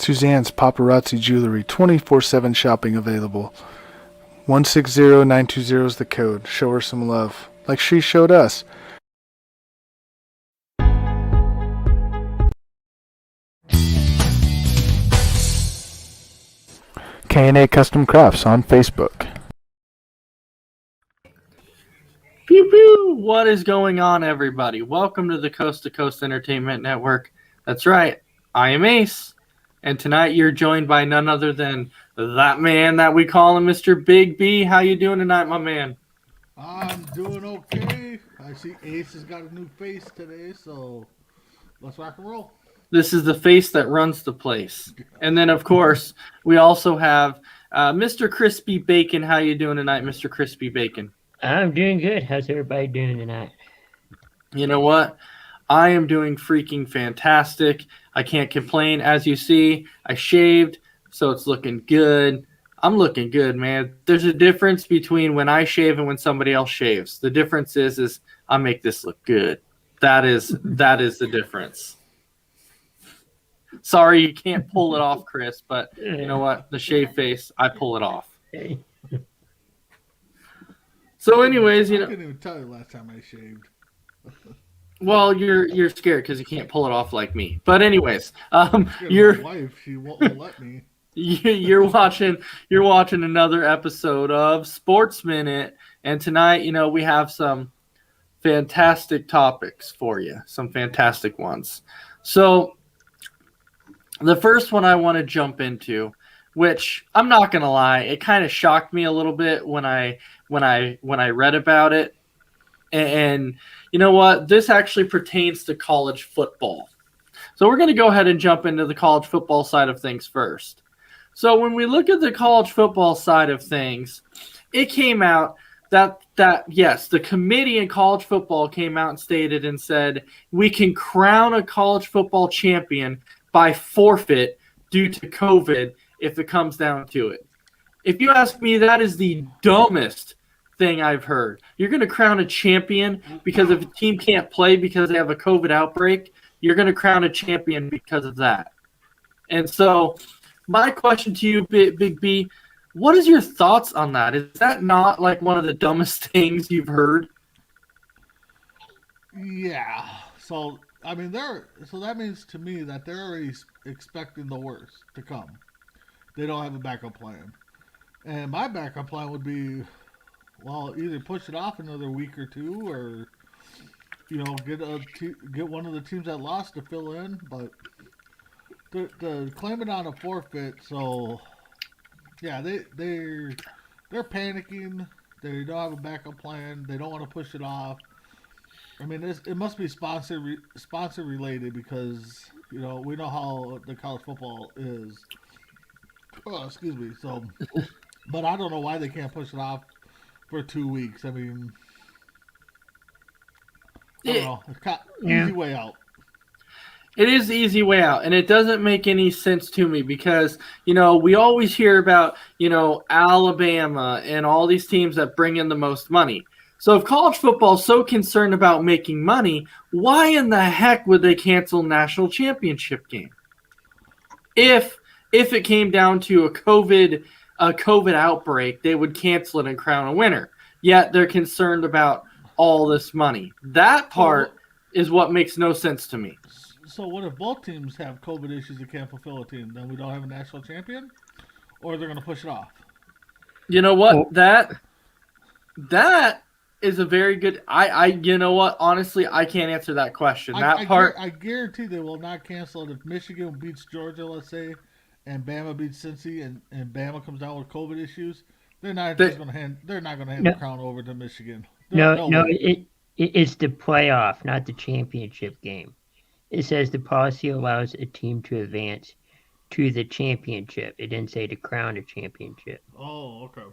Suzanne's Paparazzi Jewelry, 24/7 shopping available. 160920 is the code. Show her some love, like she showed us. K&A Custom Crafts on Facebook. Pew pew! What is going on, everybody? Welcome to the Coast to Coast Entertainment Network. That's right, I am Ace, and tonight you're joined by none other than that man that we call him Mr. Big B. How you doing tonight, my man? I'm doing okay. I see Ace has got a new face today, so let's rock and roll. This is the face that runs the place. And then, of course, we also have Mr. Crispy Bacon. How you doing tonight, Mr. Crispy Bacon? I'm doing good. How's everybody doing tonight? You know what? I am doing freaking fantastic. I can't complain. As you see, I shaved, so it's looking good. I'm looking good, man. There's a difference between when I shave and when somebody else shaves. The difference is I make this look good. That is the difference. Sorry, you can't pull it off, Chris, but you know what? The shave face, I pull it off. Hey. So anyways, I couldn't even tell you last time I shaved. Well, you're scared because you can't pull it off like me. But anyways, My you're wife, she won't let me. you're watching another episode of Sportsminute, and tonight, we have some fantastic topics for you, some fantastic ones. So the first one I want to jump into, which I'm not gonna lie, it kind of shocked me a little bit when I read about it. And you know what? This actually pertains to college football. So we're going to go ahead and jump into the college football side of things first. So when we look at the college football side of things, it came out that yes, the committee in college football came out and stated and said we can crown a college football champion by forfeit due to COVID if it comes down to it. If you ask me, that is the dumbest thing I've heard. You're going to crown a champion because if a team can't play because they have a COVID outbreak, you're going to crown a champion because of that. And so my question to you, Big B, what is your thoughts on that? Is that not like one of the dumbest things you've heard? Yeah. So I mean, so that means to me that they're already expecting the worst to come. They don't have a backup plan, and my backup plan would be, well, either push it off another week or two, or get one of the teams that lost to fill in. But to claim it on a forfeit, so yeah, they're panicking. They don't have a backup plan. They don't want to push it off. I mean, it must be sponsor related because we know how the college football is. Oh, excuse me. So, but I don't know why they can't push it off for 2 weeks. I mean, I don't know. It's kind of easy way out. It is the easy way out, and it doesn't make any sense to me because, we always hear about, Alabama and all these teams that bring in the most money. So if college football is so concerned about making money, why in the heck would they cancel national championship game? If it came down to a COVID outbreak, they would cancel it and crown a winner. Yet they're concerned about all this money. That part is what makes no sense to me. So what if both teams have COVID issues and can't fulfill a team? Then we don't have a national champion? Or they're going to push it off? You know what? That is a very good. You know what? Honestly, I can't answer that question. I guarantee they will not cancel it if Michigan beats Georgia, let's say, and Bama beats Cincy, and Bama comes down with COVID issues. They're not going to hand the crown over to Michigan. It's the playoff, not the championship game. It says the policy allows a team to advance to the championship. It didn't say to crown a championship. Oh, okay.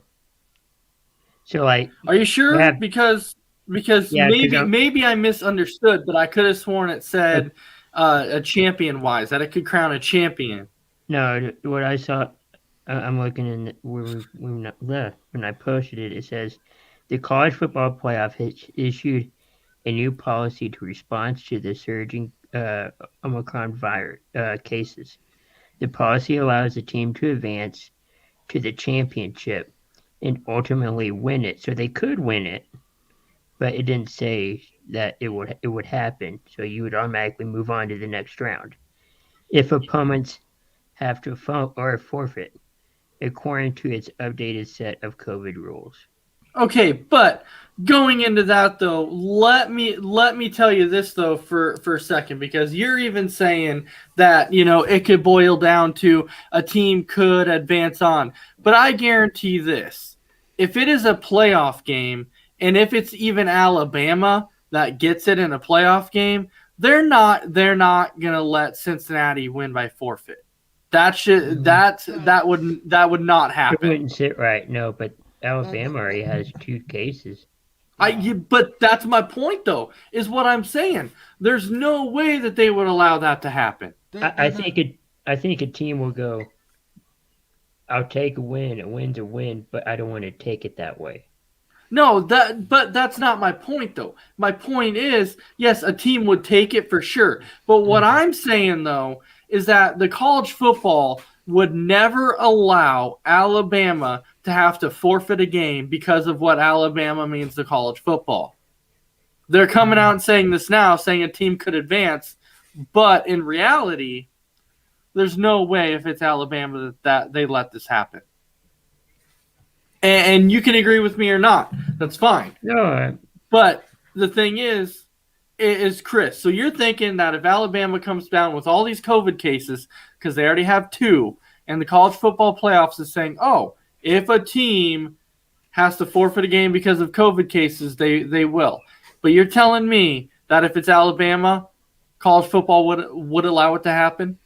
So, are you sure? Because maybe I misunderstood, but I could have sworn it said a champion-wise, that it could crown a champion. No, what I saw, I'm looking in when I posted it. It says the college football playoff has issued a new policy to respond to the surging Omicron virus cases. The policy allows a team to advance to the championship and ultimately win it. So they could win it, but it didn't say that it would happen. So you would automatically move on to the next round. If opponents have to forfeit, according to its updated set of COVID rules. Okay, but going into that though, let me tell you this though for a second, because you're even saying that, it could boil down to a team could advance on. But I guarantee this. If it is a playoff game, and if it's even Alabama that gets it in a playoff game, they're not going to let Cincinnati win by forfeit. That would not It happen. wouldn't sit right, no, but Alabama already has 2 cases. But that's my point, though, is what I'm saying. There's no way that they would allow that to happen. I think a team will go, I'll take a win. A win's a win, but I don't want to take it that way. No, but that's not my point, though. My point is, yes, a team would take it for sure. But what I'm saying, though, is that the college football would never allow Alabama to have to forfeit a game because of what Alabama means to college football. They're coming out and saying this now, saying a team could advance, but in reality, there's no way if it's Alabama that they let this happen. And you can agree with me or not. That's fine. No, But the thing is Chris, so you're thinking that if Alabama comes down with all these COVID cases, because they already have 2, and the college football playoffs is saying, oh, if a team has to forfeit a game because of COVID cases, they will. But you're telling me that if it's Alabama, college football would allow it to happen?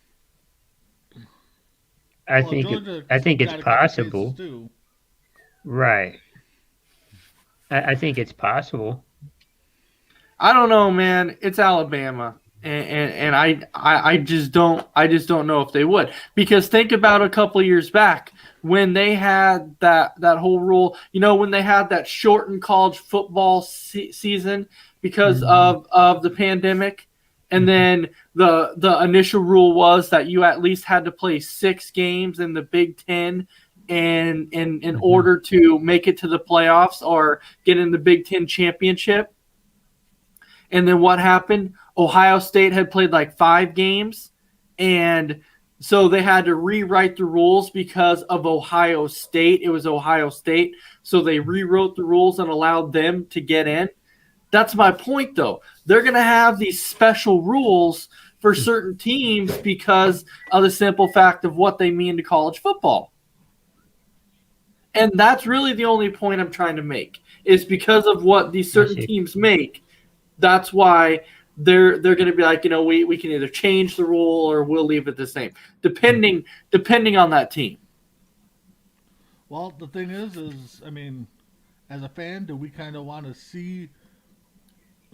I think it's possible. Right. I think it's possible. I don't know, man. It's Alabama, and I just don't know if they would, because think about a couple of years back when they had that whole rule. When they had that shortened college football season because of the pandemic, and then the initial rule was that you at least had to play 6 games in the Big Ten. And in order to make it to the playoffs or get in the Big Ten championship. And then what happened? Ohio State had played like 5 games, and so they had to rewrite the rules because of Ohio State. It was Ohio State, so they rewrote the rules and allowed them to get in. That's my point, though. They're going to have these special rules for certain teams because of the simple fact of what they mean to college football. And that's really the only point I'm trying to make, is because of what these certain teams make. That's why they're going to be like, we can either change the rule or we'll leave it the same, depending on that team. Well, the thing is, I mean, as a fan, do we kind of want to see?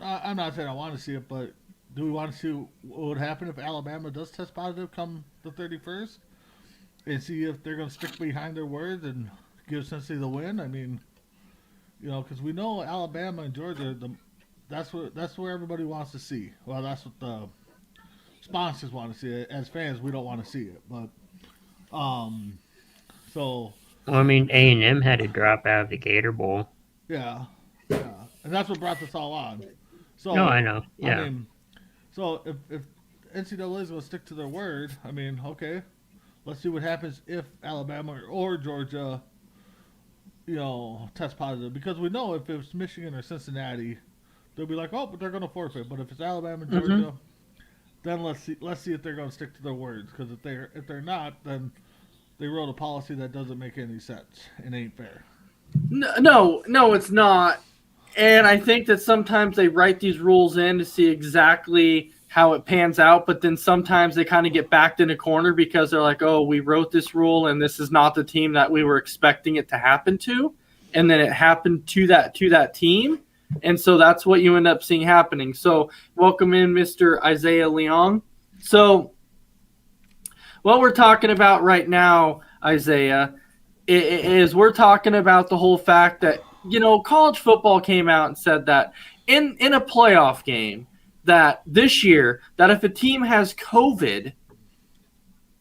I'm not saying I want to see it, but do we want to see what would happen if Alabama does test positive come the 31st, and see if they're going to stick behind their word and give Cincinnati the win? I mean, because we know Alabama and Georgia, that's where everybody wants to see. Well, that's what the sponsors want to see. As fans, we don't want to see it, but so. Well, I mean, A&M had to drop out of the Gator Bowl. Yeah, and that's what brought this all on. So no, I know. Yeah. I mean, so if NCAA is going to stick to their word, I mean, okay, let's see what happens if Alabama or Georgia, test positive, because we know if it's Michigan or Cincinnati, they'll be like, oh, but they're going to forfeit. But if it's Alabama and Georgia, then let's see if they're going to stick to their words. Because if they're not, then they wrote a policy that doesn't make any sense and ain't fair. No, it's not. And I think that sometimes they write these rules in to see exactly how it pans out, but then sometimes they kind of get backed in a corner because they're like, oh, we wrote this rule and this is not the team that we were expecting it to happen to. And then it happened to that team. And so that's what you end up seeing happening. So welcome in Mr. Isaiah Leong. So what we're talking about right now, Isaiah, is we're talking about the whole fact that, college football came out and said that in a playoff game that this year, that if a team has COVID,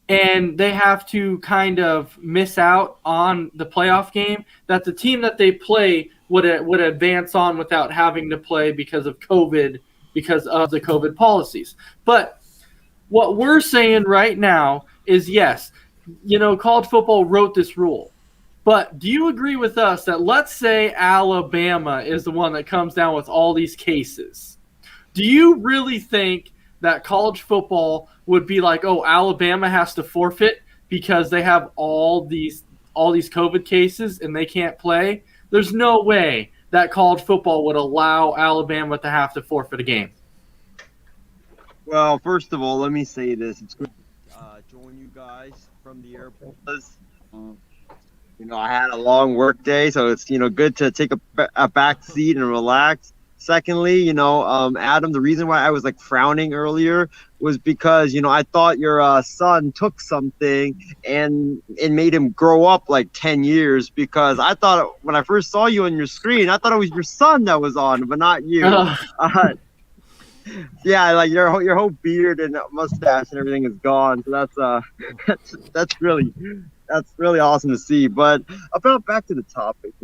and they have to kind of miss out on the playoff game, that the team that they play would advance on without having to play because of COVID, because of the COVID policies. But what we're saying right now is, yes, college football wrote this rule. But do you agree with us that, let's say Alabama is the one that comes down with all these cases? Do you really think that college football would be like, oh, Alabama has to forfeit because they have all these COVID cases and they can't play? There's no way that college football would allow Alabama to have to forfeit a game. Well, first of all, let me say this. It's good to join you guys from the airport. I had a long work day, so it's, good to take a back seat and relax. Secondly, Adam, the reason why I was frowning earlier was because, I thought your son took something and it made him grow up 10 years, because I thought when I first saw you on your screen, I thought it was your son that was on, but not you. Yeah, your whole beard and mustache and everything is gone. So that's really awesome to see. But about back to the topic,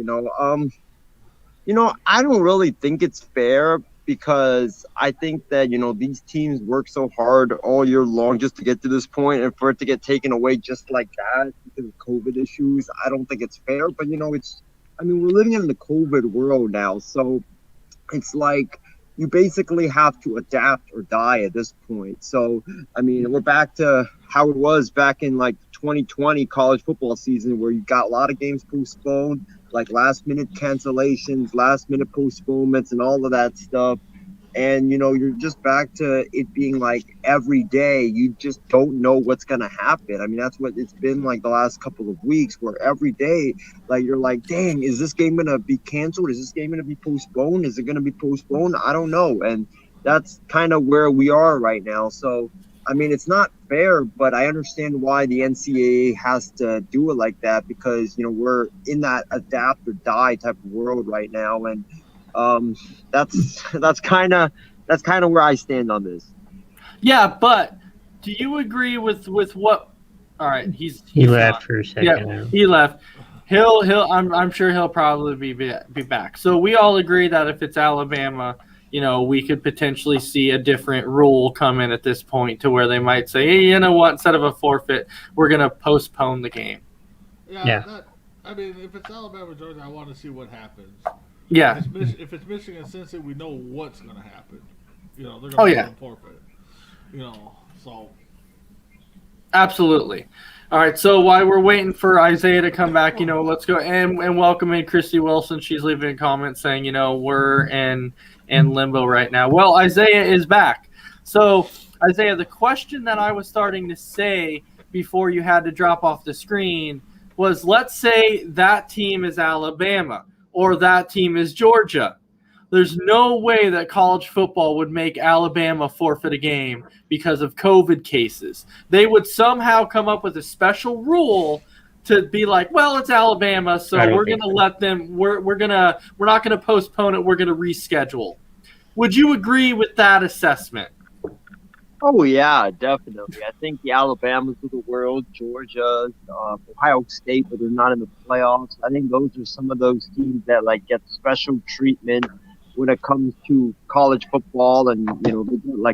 I don't really think it's fair, because I think that, these teams work so hard all year long just to get to this point, and for it to get taken away just like that because of COVID issues, I don't think it's fair. But, we're living in the COVID world now, so it's you basically have to adapt or die at this point. So, we're back to how it was back in 2020 college football season, where you got a lot of games postponed, last minute cancellations, last minute postponements, and all of that stuff. And, you're just back to it being every day, you just don't know what's going to happen. That's what it's been the last couple of weeks, where every day, you're dang, is this game going to be canceled? Is this game going to be postponed? Is it going to be postponed? I don't know. And that's kind of where we are right now. So, it's not fair, but I understand why the NCAA has to do it like that, because, we're in that adapt or die type of world right now. And that's kind of where I stand on this. Yeah, but do you agree with what? All right, he left for a second. Yeah, he left. I'm sure he'll probably be back. So we all agree that if it's Alabama, we could potentially see a different rule come in at this point, to where they might say, hey, you know what? Instead of a forfeit, we're gonna postpone the game. Yeah. If it's Alabama, Georgia, I want to see what happens. Yeah. If it's Michigan, Cincinnati, we know what's going to happen. They're going to forfeit. So. Absolutely. All right. So while we're waiting for Isaiah to come back, let's go and welcome in Christy Wilson. She's leaving a comment saying, we're in limbo right now. Well, Isaiah is back. So, Isaiah, the question that I was starting to say before you had to drop off the screen was, let's say that team is Alabama, or that team is Georgia. There's no way that college football would make Alabama forfeit a game because of COVID cases. They would somehow come up with a special rule to be like, well, it's Alabama, so we're going to let them. We're not going to postpone it. We're going to reschedule. Would you agree with that assessment? Oh, yeah, definitely. I think the Alabamas of the world, Georgia, Ohio State, but they're not in the playoffs. I think those are some of those teams that get special treatment when it comes to college football, and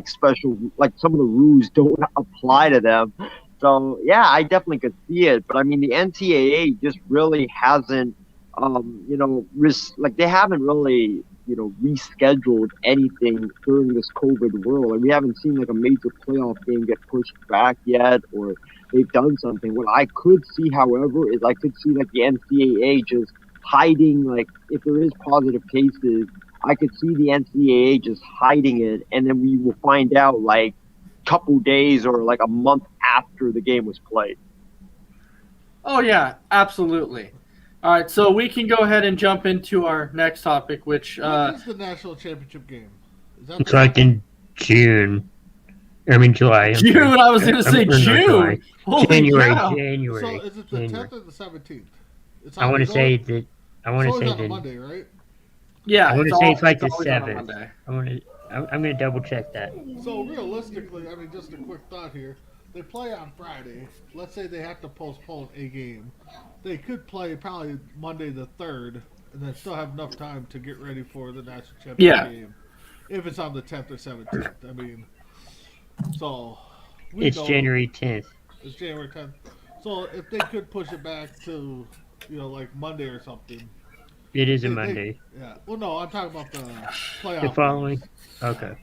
special, some of the rules don't apply to them. So yeah, I definitely could see it. But the NCAA just really hasn't, they haven't really rescheduled anything during this COVID world. We haven't seen a major playoff game get pushed back yet, or they've done something. What I could see, however, is I could see the NCAA just hiding, if there is positive cases, I could see the NCAA just hiding it, and then we will find out couple days or a month after the game was played. Oh yeah, absolutely. All right, so we can go ahead and jump into our next topic, which when is the national championship game? It's in June. July. June. I was going to say June. January. So is it the 10th or the 17th? I want to say that. On Monday, right? Yeah. I want to say it's the 7th. I'm going to double check that. So realistically, just a quick thought here. they play on Friday. Let's say they have to postpone a game. They could play probably Monday the 3rd and then still have enough time to get ready for the national championship game. If it's on the 10th or 17th. I mean, so It's January 10th. It's January 10th. So if they could push it back to, like Monday or something. It is a Monday. Yeah. Well, no, I'm talking about the playoff. The following? Okay.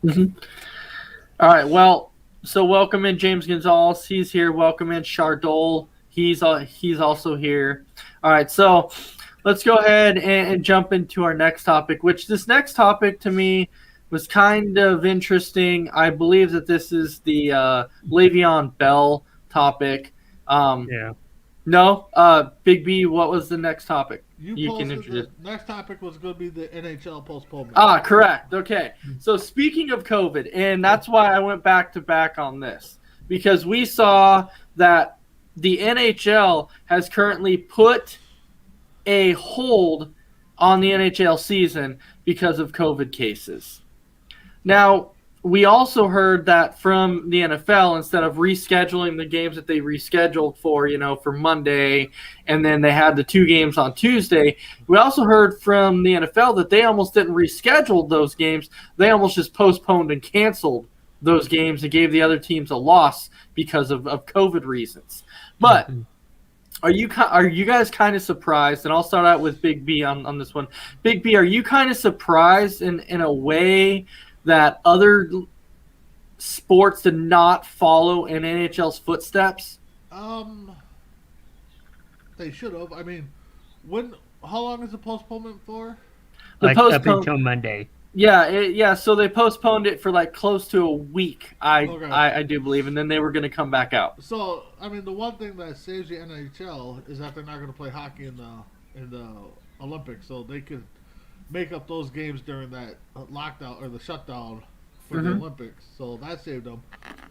All right. Well, so welcome in James Gonzalez. He's here. Welcome in Chardol. He's also here. All right. So let's go ahead and jump into our next topic, which this next topic to me was kind of interesting. I believe that this is the Le'Veon Bell topic. Yeah. No, Big B, what was the next topic? You can introduce. The next topic was going to be the NHL postponement. Correct. Okay. So speaking of COVID, and that's why I went back to back on this, because we saw that the NHL has currently put a hold on the NHL season because of COVID cases. Now, we also heard that from the NFL, instead of rescheduling the games that they rescheduled for, for Monday, and then they had the 2 games on Tuesday, we also heard from the NFL that they almost didn't reschedule those games. They almost just postponed and canceled those games and gave the other teams a loss because of COVID reasons. But are you guys kind of surprised? And I'll start out with Big B on this one. Big B, are you kind of surprised in a way that other sports did not follow in NHL's footsteps? They should have. I mean, how long is the postponement for? Up until Monday. Yeah, so they postponed it for like close to a week, I do believe, and then they were going to come back out. So, I mean, the one thing that saves the NHL is that they're not going to play hockey in the Olympics, so they could make up those games during that lockdown or the shutdown for the Olympics. So that saved them.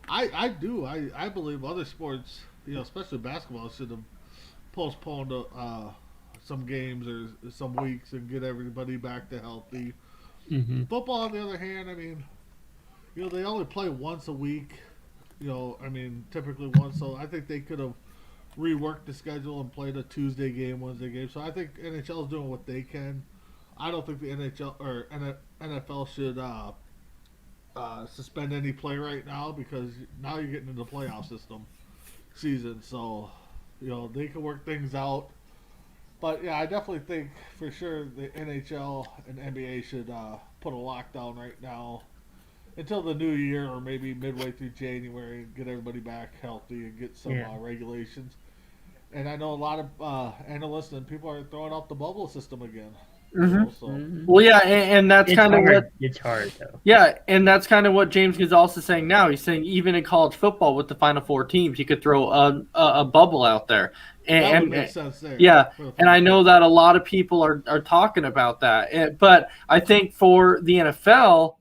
I believe other sports, especially basketball, should have postponed some games or some weeks and get everybody back to healthy. Football, on the other hand, I mean, they only play once a week. Typically once. So I think they could have reworked the schedule and played a Tuesday game, Wednesday game. So I think NHL is doing what they can. I don't think the NHL or NFL should suspend any play right now, because now you're getting into the playoff season. So, they can work things out. But, yeah, I definitely think for sure the NHL and NBA should put a lockdown right now until the new year, or maybe midway through January, and get everybody back healthy and get some regulations. And I know a lot of analysts and people are throwing out the bubble system again. Well, yeah, and that's kind of what it's hard though. Yeah, and that's kind of what James Gonzalez is saying now. He's saying even in college football with the Final Four teams, you could throw a bubble out there. That would make sense there. Yeah, and I know that a lot of people are talking about that. But I think for the NFL,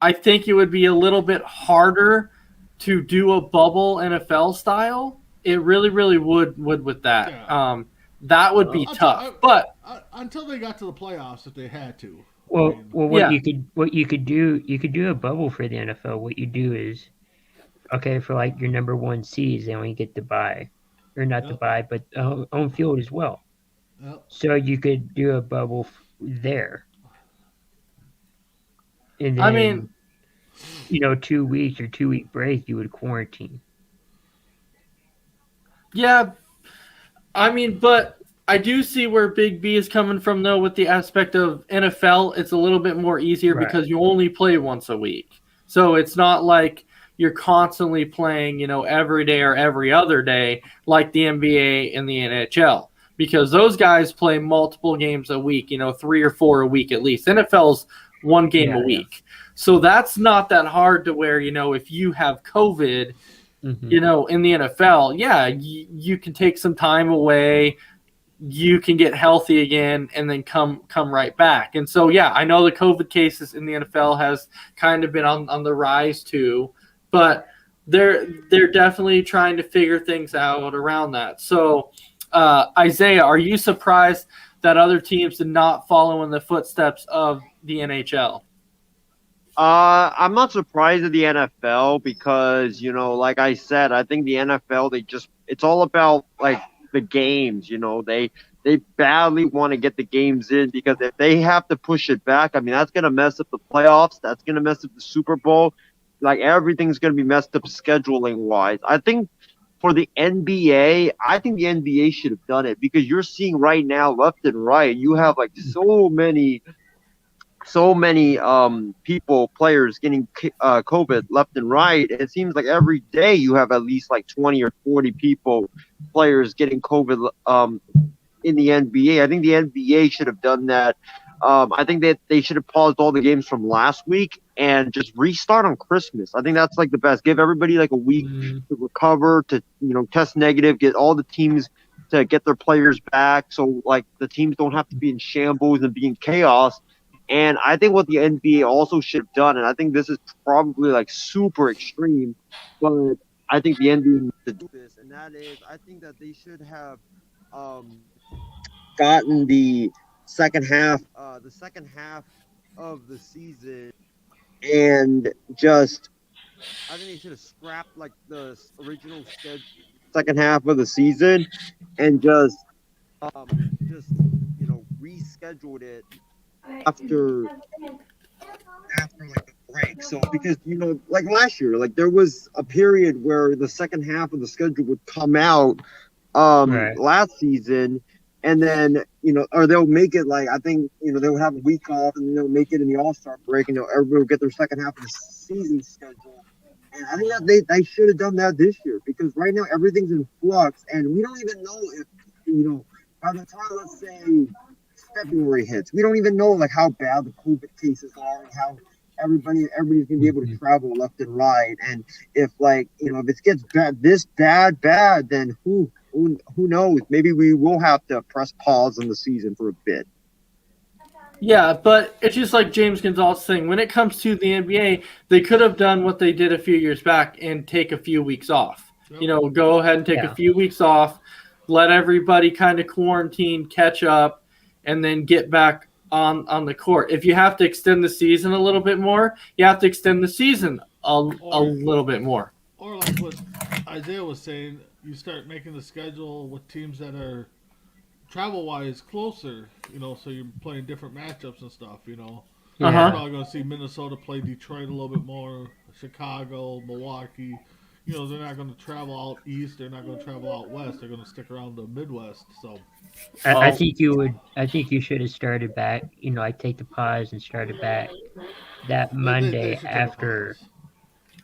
I think it would be a little bit harder to do a bubble NFL style. It really, really would with that. Yeah. That would be tough, but until they got to the playoffs, if they had to. What you could do a bubble for the NFL. What you do is, okay, for like your number 1 seeds, they only get the bye, or not the bye, but on field as well. Yep. So you could do a bubble there, and then 2 weeks or 2 week break, you would quarantine. Yeah. But I do see where Big B is coming from, though, with the aspect of NFL. It's a little bit more easier because you only play once a week. So it's not like you're constantly playing, every day or every other day like the NBA and the NHL, because those guys play multiple games a week, 3 or 4 a week at least. NFL's 1 game a week. So that's not that hard to where, if you have COVID – in the NFL, you can take some time away, you can get healthy again, and then come right back. And so, I know the COVID cases in the NFL has kind of been on the rise too, but they're definitely trying to figure things out around that. So, Isaiah, are you surprised that other teams did not follow in the footsteps of the NHL? I'm not surprised at the NFL because, like I said, I think the NFL, it's all about like the games, they badly want to get the games in because if they have to push it back, I mean, that's going to mess up the playoffs. That's going to mess up the Super Bowl. Like everything's going to be messed up scheduling wise. I think for the NBA, I think the NBA should have done it because you're seeing right now, left and right, you have like so many people, players getting COVID left and right. It seems like every day you have at least like 20 or 40 people, players getting COVID in the NBA. I think the NBA should have done that. I think that they should have paused all the games from last week and just restart on Christmas. I think that's like the best. Give everybody like a week to recover, to test negative, get all the teams to get their players back, so like the teams don't have to be in shambles and be in chaos. And I think what the NBA also should have done, and I think this is probably like super extreme, but I think the NBA needs to do this, and that is, I think that they should have um, gotten the second half of the season, and just I think they should have scrapped like the original schedule, second half of the season, and just rescheduled it after like the break. So because like last year, like there was a period where the second half of the schedule would come out Right. last season, and then or they'll make it like, I think they would have a week off, and then they'll make it in the All-Star break, and everybody will get their second half of the season schedule. And I think that they should have done that this year because right now everything's in flux, and we don't even know if by the time, let's say, February hits, we don't even know like how bad the COVID cases are and how everybody's gonna be able to travel left and right. And if if it gets bad, then who knows? Maybe we will have to press pause on the season for a bit. Yeah, but it's just like James Gonzalez saying, when it comes to the NBA, they could have done what they did a few years back and take a few weeks off. Go ahead and take a few weeks off, let everybody kind of quarantine, catch up, and then get back on the court. If you have to extend the season a little bit more, you have to extend the season a little bit more. Or like what Isaiah was saying, you start making the schedule with teams that are travel-wise closer, so you're playing different matchups and stuff, You're probably going to see Minnesota play Detroit a little bit more, Chicago, Milwaukee. They're not going to travel out east. They're not going to travel out west. They're going to stick around the Midwest. So I think you would. I think you should have started back. I take the pause and started back that they Monday should take a after pause.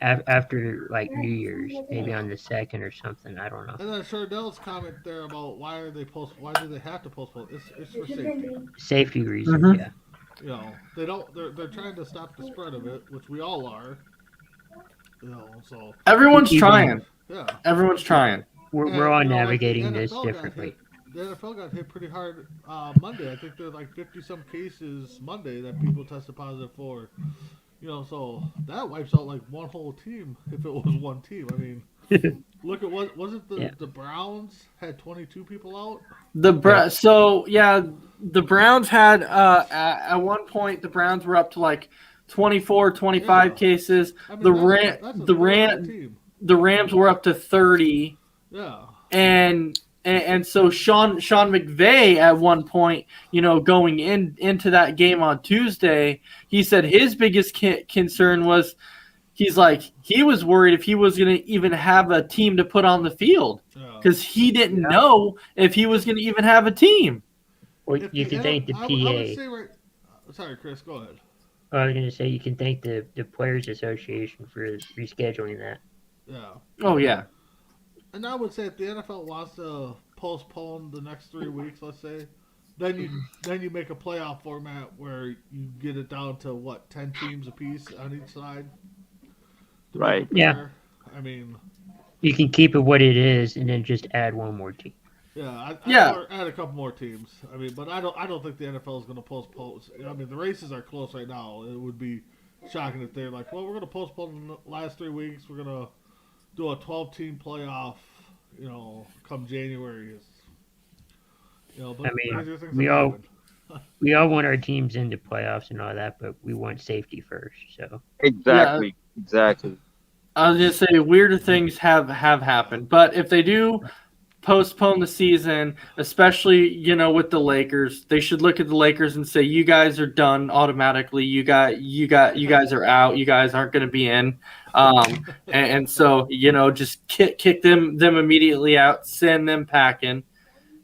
after like New Year's, maybe on the 2nd or something. I don't know. And then Chardell's comment there about why do they have to postpone? It's for safety. Safety reasons, yeah. They don't. They're trying to stop the spread of it, which we all are. So Everyone's trying. yeah, Everyone's trying. We're all navigating like this differently. The NFL got hit pretty hard Monday. I think there's like 50-some cases Monday that people tested positive for. So that wipes out like one whole team if it was one team. I mean, look at what was it? The Browns had 22 people out. The Browns had at one point the Browns were up to like 24, 25 cases. I mean, the Rams were up to 30. Yeah. And so Sean McVay at one point, going into that game on Tuesday, he said his biggest concern was he was worried if he was going to even have a team to put on the field because he didn't know if he was going to even have a team. Well, you can thank the PA. I would say sorry, Chris, go ahead. I was going to say you can thank the Players Association for rescheduling that. Yeah. Oh, yeah. And I would say if the NFL wants to postpone the next 3 weeks, let's say, then you make a playoff format where you get it down to 10 teams apiece on each side. Right. Yeah. I mean, you can keep it what it is and then just add one more team. Yeah, add a couple more teams. I mean, but I don't think the NFL is going to postpone. I mean, the races are close right now. It would be shocking if they're like, well, we're going to postpone the last 3 weeks. We're going to do a 12-team playoff, come January. But I mean, we all want our teams into playoffs and all that, but we want safety first. So Exactly. Exactly. I was just say weirder things have happened, but if they do postpone the season, especially with the Lakers, they should look at the Lakers and say, "You guys are done automatically. You guys are out. You guys aren't going to be in." And so just kick them immediately out, send them packing,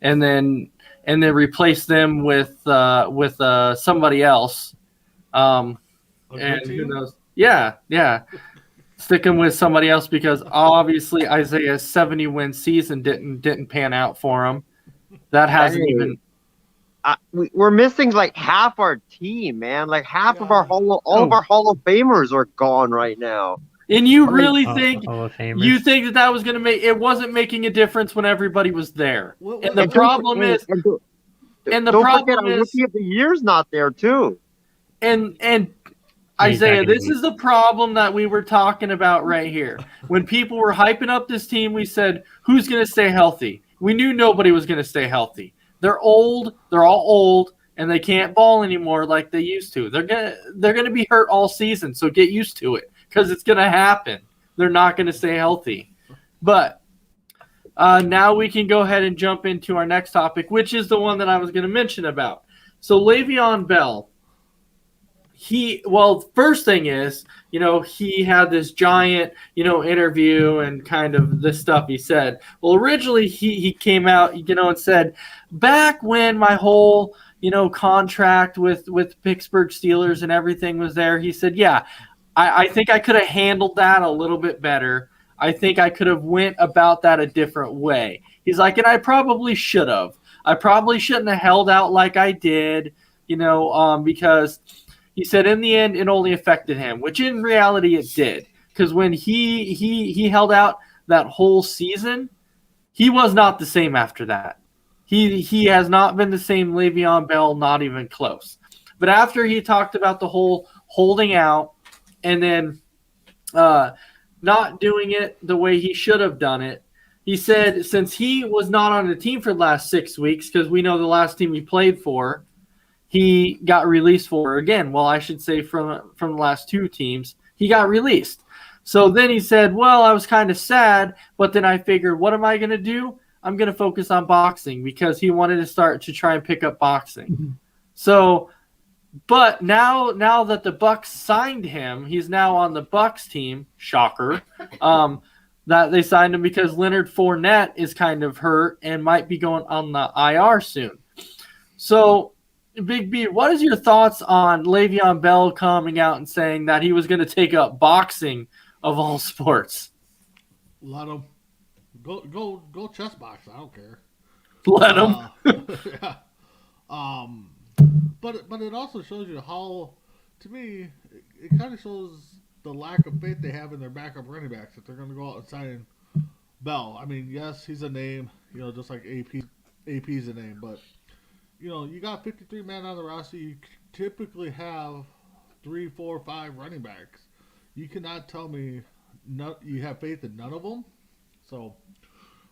and then replace them with somebody else. A good And who team? knows? Yeah. Stick him with somebody else because obviously Isaiah's 70-win season didn't pan out for him. That hasn't Hey. even. We're missing like half our team, man. Like half of our Yeah. all of our Hall of Famers are gone right now. And you really think Hall of Famers. you think that was going to make it wasn't making a difference when everybody was there. What- And the what- problem is, and the don't problem forget, our is, Rookie of the Year's not there too. and He's not Isaiah, gonna this be- is the problem that we were talking about right here. When people were hyping up this team, we said, who's going to stay healthy? We knew nobody was going to stay healthy. They're old. They're all old, and they can't ball anymore like they used to. They're gonna be hurt all season, so get used to it because it's going to happen. They're not going to stay healthy. But now we can go ahead and jump into our next topic, which is the one that I was going to mention about. So Le'Veon Bell. First thing is, he had this giant, interview and kind of this stuff he said. Well, originally he came out, and said, back when my whole, contract with Pittsburgh Steelers and everything was there, he said, yeah, I think I could have handled that a little bit better. I think I could have went about that a different way. He's like, and I probably should have. I probably shouldn't have held out like I did, because he said in the end it only affected him, which in reality it did. Because when he held out that whole season, he was not the same after that. He has not been the same Le'Veon Bell, not even close. But after he talked about the whole holding out and then not doing it the way he should have done it, he said since he was not on the team for the last 6 weeks, because we know the last team he played for, he got released for again. Well, I should say from the last 2 teams, he got released. So then he said, well, I was kind of sad, but then I figured, what am I going to do? I'm going to focus on boxing because he wanted to start to try and pick up boxing. So, but now that the Bucks signed him, he's now on the Bucks team. Shocker. That they signed him because Leonard Fournette is kind of hurt and might be going on the IR soon. So, Big B, what is your thoughts on Le'Veon Bell coming out and saying that he was going to take up boxing of all sports? Let him go chess box. I don't care. Let him. Yeah. But it also shows you how, to me, it kind of shows the lack of faith they have in their backup running backs if they're going to go out and sign Bell. I mean, yes, he's a name, just like AP's a name, but you got 53 men on the roster. You typically have 3, 4, 5 running backs. You cannot tell me you have faith in none of them. So,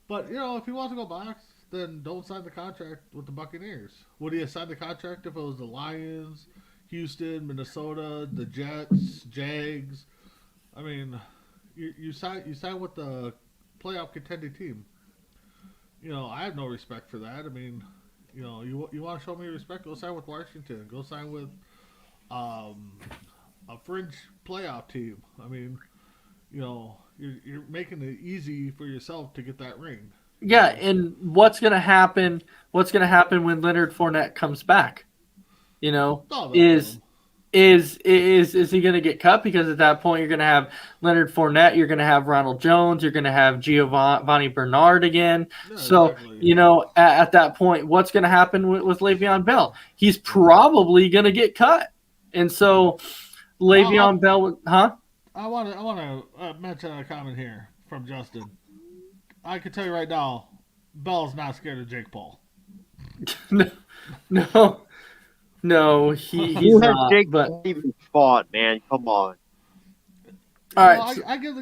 but if he wants to go box, then don't sign the contract with the Buccaneers. Would he have signed the contract if it was the Lions, Houston, Minnesota, the Jets, Jags? I mean, you sign with the playoff contending team. I have no respect for that. I mean, you want to show me respect? Go sign with Washington. Go sign with a fringe playoff team. I mean, you're making it easy for yourself to get that ring. Yeah, and what's going to happen? What's going to happen when Leonard Fournette comes back? Is he going to get cut? Because at that point, you're going to have Leonard Fournette, you're going to have Ronald Jones, you're going to have Giovanni Bernard again. Yeah, So, exactly. at that point, what's going to happen with Le'Veon Bell? He's probably going to get cut. And so, Le'Veon Bell, huh? I want to mention a comment here from Justin. I can tell you right now, Bell's not scared of Jake Paul. No, he's Who has not. Jake But Paul even fought, man? Come on. all right, I give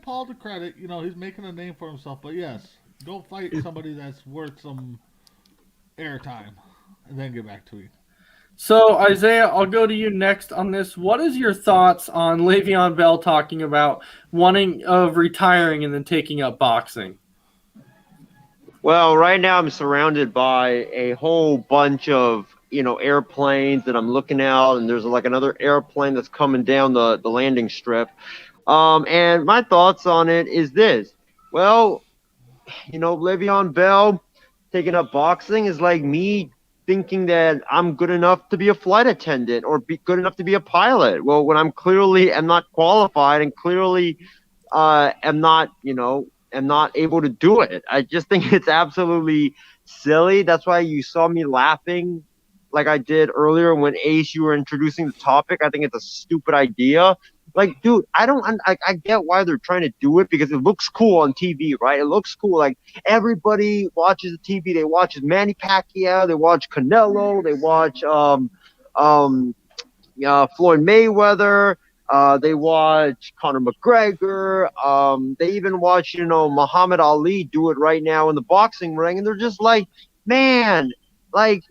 Paul the credit. He's making a name for himself. But yes, go fight somebody that's worth some airtime, and then get back to me. So, Isaiah, I'll go to you next on this. What is your thoughts on Le'Veon Bell talking about retiring and then taking up boxing? Well, right now I'm surrounded by a whole bunch of, airplanes that I'm looking out, and there's like another airplane that's coming down the landing strip. And my thoughts on it is this. Well, Le'Veon Bell taking up boxing is like me thinking that I'm good enough to be a flight attendant or be good enough to be a pilot. Well, when I'm clearly am not qualified and clearly am not able to do it. I just think it's absolutely silly. That's why you saw me laughing like I did earlier when Ace, you were introducing the topic. I think it's a stupid idea. Like, dude, I get why they're trying to do it because it looks cool on TV, right? It looks cool. Like, everybody watches the TV. They watch Manny Pacquiao. They watch Canelo. They watch Floyd Mayweather. They watch Conor McGregor. They even watch, Muhammad Ali do it right now in the boxing ring. And they're just like, man, like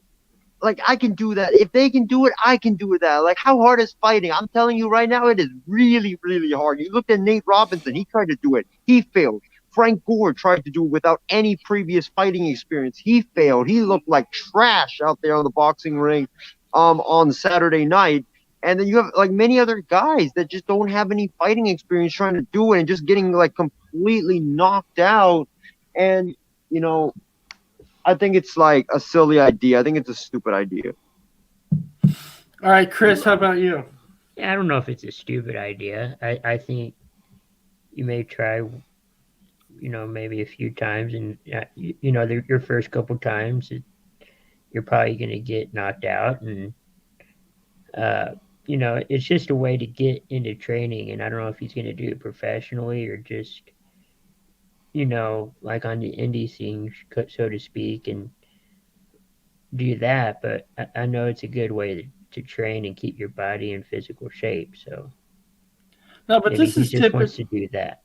I can do that. If they can do it, I can do that. Like, how hard is fighting? I'm telling you right now, it is really, really hard. You looked at Nate Robinson. He tried to do it. He failed. Frank Gore tried to do it without any previous fighting experience. He failed. He looked like trash out there on the boxing ring on Saturday night. And then you have like many other guys that just don't have any fighting experience trying to do it and just getting like completely knocked out. And, I think it's like a silly idea. I think it's a stupid idea. All right, Chris, how about you? Yeah, I don't know if it's a stupid idea. I think you may try, maybe a few times, and your first couple times, you're probably going to get knocked out, and it's just a way to get into training. And I don't know if he's going to do it professionally or just, like on the indie scene, so to speak, and do that. But I know it's a good way to train and keep your body in physical shape. So No, but maybe this he is just wants typical. to do that.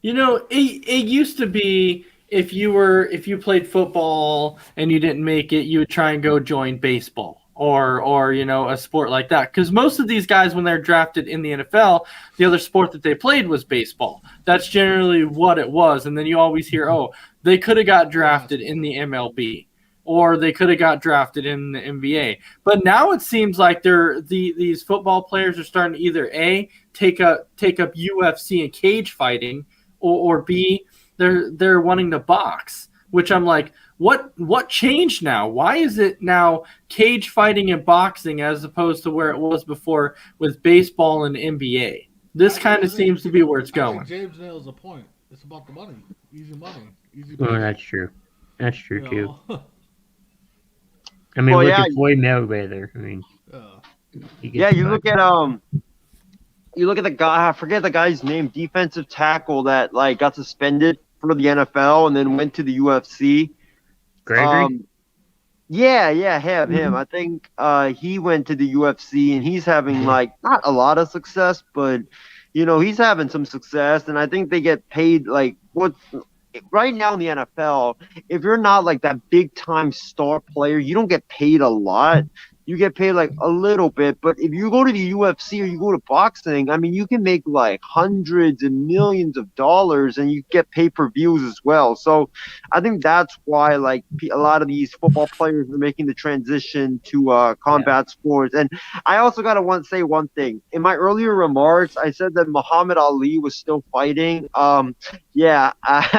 It used to be if you played football and you didn't make it, you would try and go join baseball or a sport like that. Because most of these guys, when they're drafted in the NFL, the other sport that they played was baseball. That's generally what it was. And then you always hear, oh, they could have got drafted in the MLB. Or they could have got drafted in the NBA. But now it seems like these football players are starting to either A, take up UFC and cage fighting, or B, they're wanting to box, which I'm like, what changed now? Why is it now cage fighting and boxing as opposed to where it was before with baseball and NBA? This kind of seems to be where it's going. James nails the point. It's about the money. Easy money. Easy Well, money. that's true. That's true, You too. know? I mean, Well, look yeah. at Floyd Mayweather. I mean, he Yeah, gets you look at the guy. I forget the guy's name. Defensive tackle that like got suspended for the NFL and then went to the UFC. Gregory. Yeah, him. I think he went to the UFC and he's having like not a lot of success, but he's having some success, and I think they get paid like what right now in the NFL. If you're not like that big time star player, you don't get paid a lot. You get paid like a little bit, but if you go to the UFC or you go to boxing, I mean, you can make like hundreds and millions of dollars, and you get pay-per-views as well. So I think that's why like a lot of these football players are making the transition to combat sports. And I also got to say one thing. In my earlier remarks, I said that Muhammad Ali was still fighting. Yeah,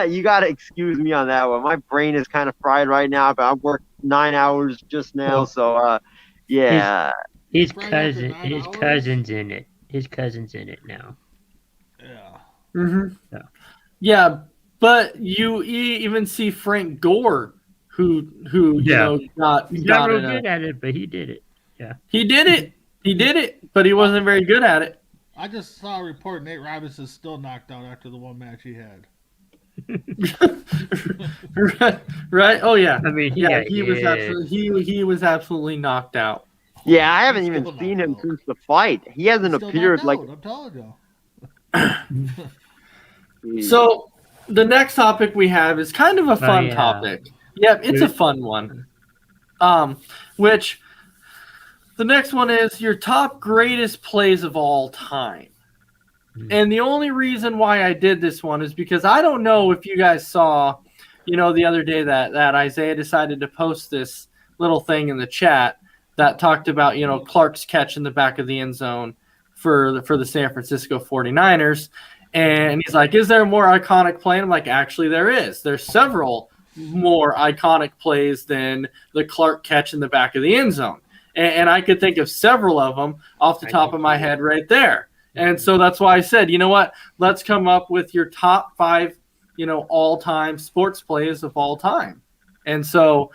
you got to excuse me on that one. My brain is kind of fried right now, but I've worked 9 hours just now, so yeah. His Right after cousin, 9 his hours? cousin's in it. His cousin's in it now. Yeah. Mm-hmm. Yeah. Yeah, but you even see Frank Gore, who got He's not real in good at it, but he did it. Yeah. He did it, but he wasn't very good at it. I just saw a report Nate Robinson's still knocked out after the one match he had. Right? Oh yeah. I mean, he was absolutely knocked out. Yeah, I haven't He's even still seen knocked him out. since the fight. He hasn't He's still appeared knocked like. out, I'm telling you. So the next topic we have is kind of a fun topic. Yeah, it's a fun one. Which The next one is your top greatest plays of all time. And the only reason why I did this one is because I don't know if you guys saw, the other day that Isaiah decided to post this little thing in the chat that talked about, Clark's catch in the back of the end zone for the San Francisco 49ers. And he's like, is there a more iconic play? And I'm like, actually, there is. There's several more iconic plays than the Clark catch in the back of the end zone. And I could think of several of them off the top of my head right there. And so that's why I said, you know what? Let's come up with your top 5, all-time sports plays of all time. And so,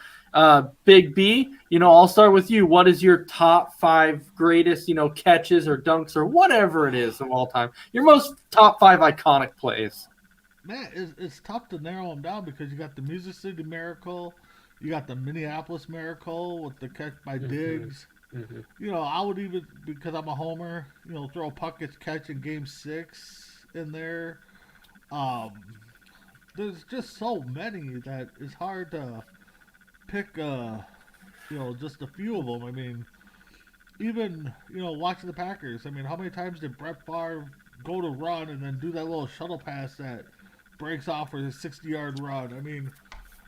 Big B, I'll start with you. What is your top 5 greatest, catches or dunks or whatever it is of all time? Your most top 5 iconic plays. Man, it's tough to narrow them down because you got the Music City Miracle, you got the Minneapolis Miracle with the catch by Diggs. I would even, because I'm a homer, throw Puckett's catch in Game 6 in there. There's just so many that it's hard to pick, just a few of them. I mean, even, watching the Packers, how many times did Brett Favre go to run and then do that little shuttle pass that breaks off for his 60-yard run? I mean,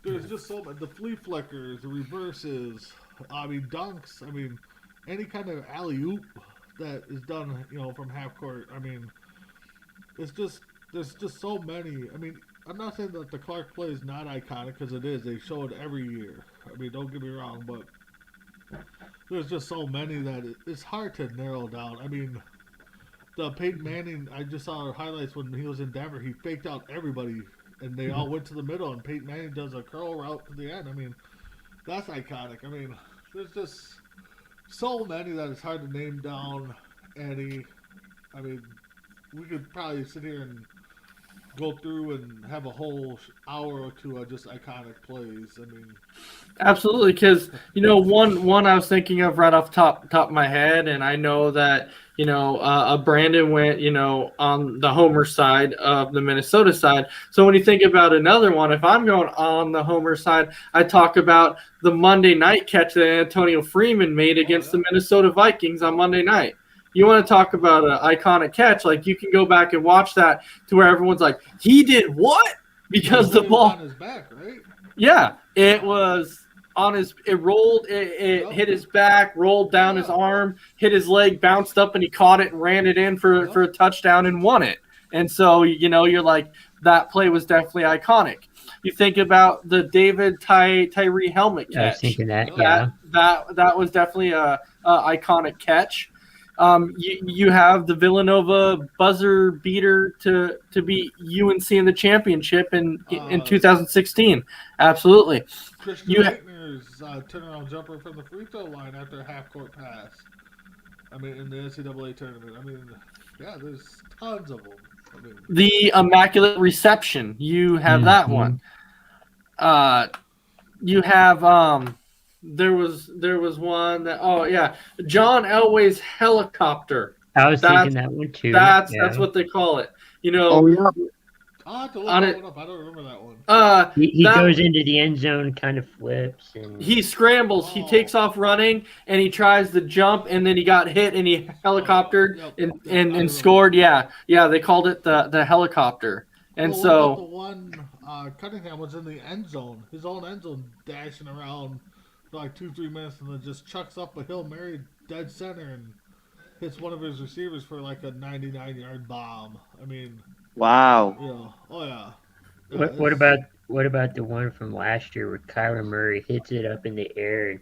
there's just so many. The flea flickers, the reverses, dunks. Any kind of alley-oop that is done, from half court. There's just so many. I'm not saying that the Clark play is not iconic, because it is. They show it every year. Don't get me wrong, but there's just so many that it's hard to narrow down. The Peyton Manning, I just saw highlights when he was in Denver. He faked out everybody, and they all went to the middle, and Peyton Manning does a curl route to the end. That's iconic. There's just so many that it's hard to name down any. We could probably sit here and go through and have a whole hour or two of just iconic plays. Absolutely, because one I was thinking of right off top of my head, and I know that Brandon went on the Homer side of the Minnesota side. So when you think about another one, if I'm going on the Homer side, I talk about the Monday night catch that Antonio Freeman made against the Minnesota Vikings on Monday night. You want to talk about an iconic catch? Like, you can go back and watch that to where everyone's like, he did what? Because the ball on his back, right? Yeah, it was on his. It rolled. It hit his back, rolled down his arm, hit his leg, bounced up, and he caught it and ran it in for a touchdown and won it. And so you're like, that play was definitely iconic. You think about the David Tyree helmet catch. I was thinking that. Yeah, that was definitely a iconic catch. You have the Villanova buzzer beater to beat UNC in the championship in 2016. Absolutely. Christian Leitner's turnaround jumper from the free throw line after a half-court pass. In the NCAA tournament. There's tons of them. The immaculate reception. You have that one. You have there was one that John Elway's helicopter. I was thinking that one too. That's what they call it. Oh yeah. I'll have to look that one up. I don't remember that one. He goes into the end zone, kind of flips, and he scrambles. He takes off running, and he tries to jump, and then he got hit, and he helicoptered and scored. Yeah, they called it the helicopter. And the one Cunningham was in the end zone, his own end zone, dashing around for like 2-3 minutes, and then just chucks up a Hail Mary dead center and hits one of his receivers for like a 99-yard bomb. Wow. Yeah. Oh yeah. What about the one from last year where Kyler Murray hits it up in the air and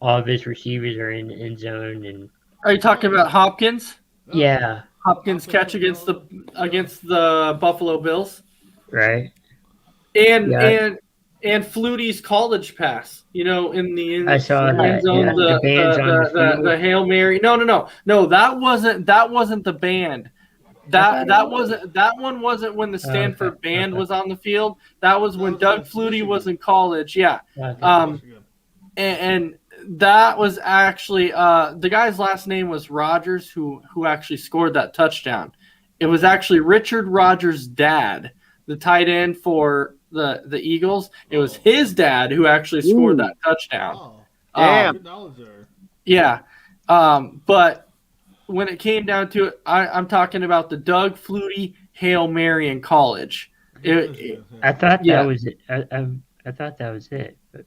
all of his receivers are in the end zone? And are you talking about Hopkins? Yeah. Hopkins catch against the Buffalo Bills, right? And Flutie's college pass, I saw end that. zone, Yeah. the Hail Mary. No, that wasn't the band. That one wasn't when the Stanford band was on the field. That was when Doug Flutie was in college. Yeah. And that was actually the guy's last name was Rogers, who actually scored that touchdown. It was actually Richard Rogers' dad, the tight end for the Eagles. It was his dad who actually scored that touchdown. Damn. Good knowledge there. Yeah. But when it came down to it, I'm talking about the Doug Flutie Hail Mary in college. I thought Yeah. that was it. I thought that was it. But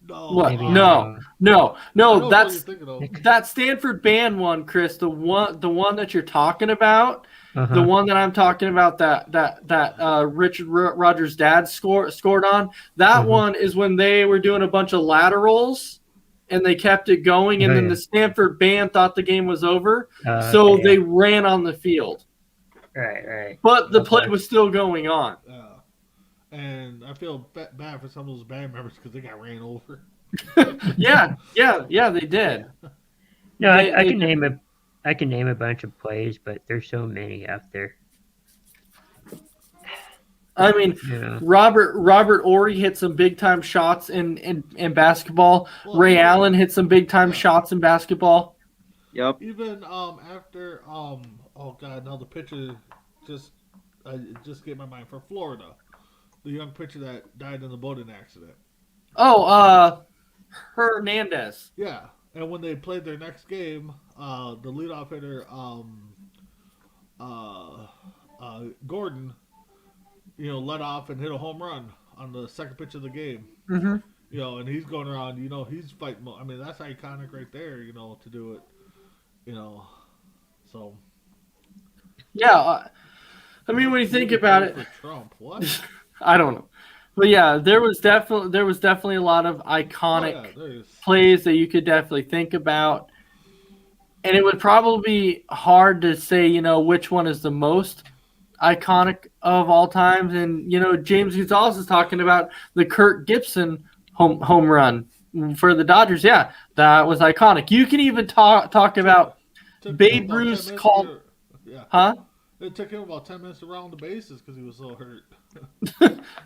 No, What? maybe I'm No, wrong. no, I no. know That's what you're thinking of. that Stanford band one, Chris. The one that you're talking about. The Uh-huh. one that I'm talking about that Richard Rogers' dad scored on. That Mhm. one is when they were doing a bunch of laterals, and they kept it going. And Oh, then yeah. the Stanford band thought the game was over, so Okay, they ran on the field. right. But the play Okay. was still going on. And I feel bad for some of those band members because they got ran over. Yeah, they did. No, They- I they- can name a bunch of plays, but there's so many out there. I mean, Yeah. Robert Ory hit some big time shots in basketball. Well, Ray even- Allen hit some big time Yeah. shots in basketball. Yep. Even after oh god, now the pitcher just came to my mind for Florida, the young pitcher that died in the boating accident. Oh, Hernandez. Yeah, and when they played their next game, the leadoff hitter Gordon, led off and hit a home run on the second pitch of the game. Mm-hmm. And he's going around. He's fighting. I mean, that's iconic right there. To do it. So. Yeah, I mean, when you think about it, For Trump, what? I don't know, but yeah, there was definitely a lot of iconic there's plays that you could definitely think about, and it would probably be hard to say, which one is the most iconic of all times. And James Gonzalez is talking about the Kirk Gibson home run for the Dodgers. Yeah, that was iconic. You can even talk about Babe Ruth called, huh? It took him about 10 minutes to round the bases because he was so hurt.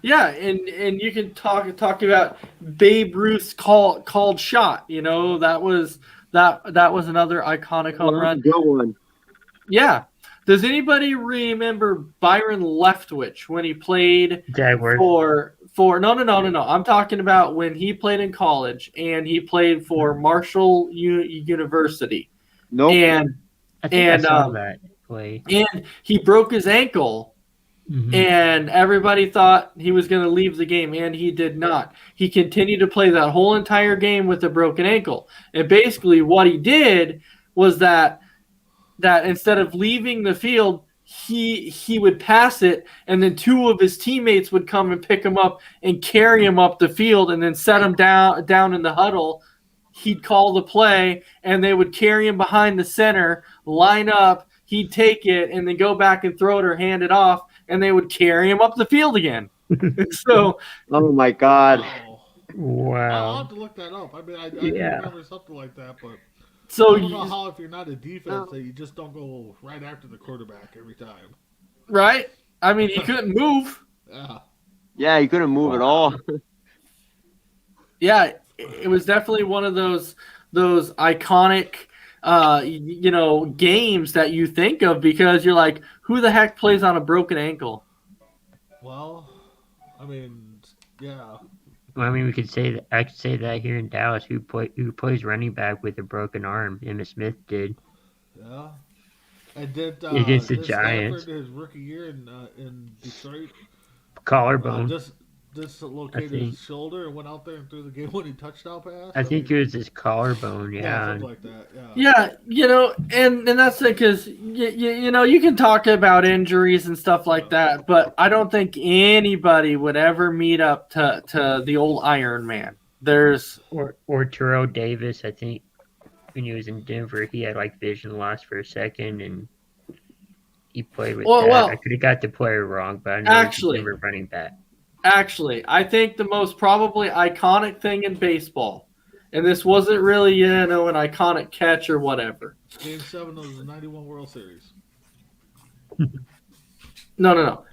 Yeah, and you can talk about Babe Ruth's called shot. That was another iconic home run. Good one. Yeah. Does anybody remember Byron Leftwich when he played Jaguars. for no? I'm talking about when he played in college and he played for Marshall University. Nope. And I think I saw um, that play. and he broke his ankle. Mhm. And everybody thought he was going to leave the game, and he did not. He continued to play that whole entire game with a broken ankle. And basically what he did was that instead of leaving the field, he would pass it, and then two of his teammates would come and pick him up and carry him up the field and then set him down in the huddle. He'd call the play, and they would carry him behind the center, line up, he'd take it, and then go back and throw it or hand it off, and they would carry him up the field again. So, Oh my God. Wow. I'll Wow. have to look that up. I mean, I Yeah. remember something like that, but so I don't know how if you're not a defense that you just don't go right after the quarterback every time. right? I mean, he couldn't move. Yeah. Yeah, he couldn't move at all. Yeah, it was definitely one of those iconic, games that you think of because you're like, who the heck plays on a broken ankle? Well, I mean, yeah. Well, I mean, we could say that. I could say that here in Dallas, who plays running back with a broken arm. Emmitt Smith did. Yeah. And did Against the did Giants. Stafford, his rookie year in Detroit, Collarbone. dislocated I think- his shoulder and went out there and threw the game-winning touchdown pass. I think mean, it was his collarbone. Yeah. something like that. Yeah. Yeah, and that's it because you can talk about injuries and stuff like that, but I don't think anybody would ever meet up to the old Iron Man. There's Or Terrell Davis. I think when he was in Denver, he had like vision loss for a second, and he played with that. Well, I could have got the player wrong, but I know actually- he was Denver running back. Actually, I think the most probably iconic thing in baseball, and this wasn't really, an iconic catch or whatever. Game 7 of the 91 World Series. No.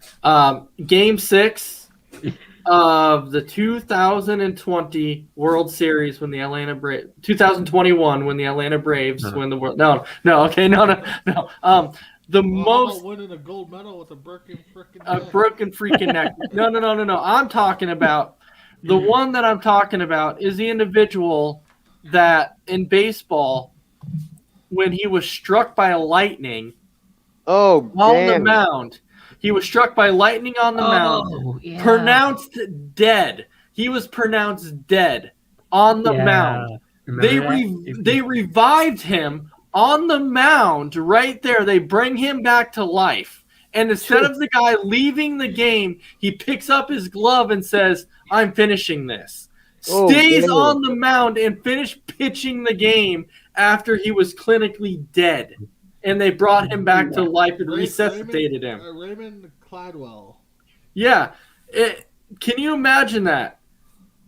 Game 6 of the 2020 World Series when the 2021 when the Atlanta Braves win the world. No. Okay, no. The Well, how most about winning a gold medal with a broken freaking a neck? broken freaking neck. No. I'm talking about the one that I'm talking about is the individual that in baseball when he was struck by lightning Oh, on the damn. mound. He was struck by lightning on the mound, yeah. pronounced dead. He was pronounced dead on the mound. They revived him on the mound right there. They bring him back to life. And instead of the guy leaving the game, he picks up his glove and says, "I'm finishing this." Oh, Stays damn. on the mound and finished pitching the game after he was clinically dead. And they brought him back to life and resuscitated him. Raymond Cladwell. Yeah. Can you imagine that?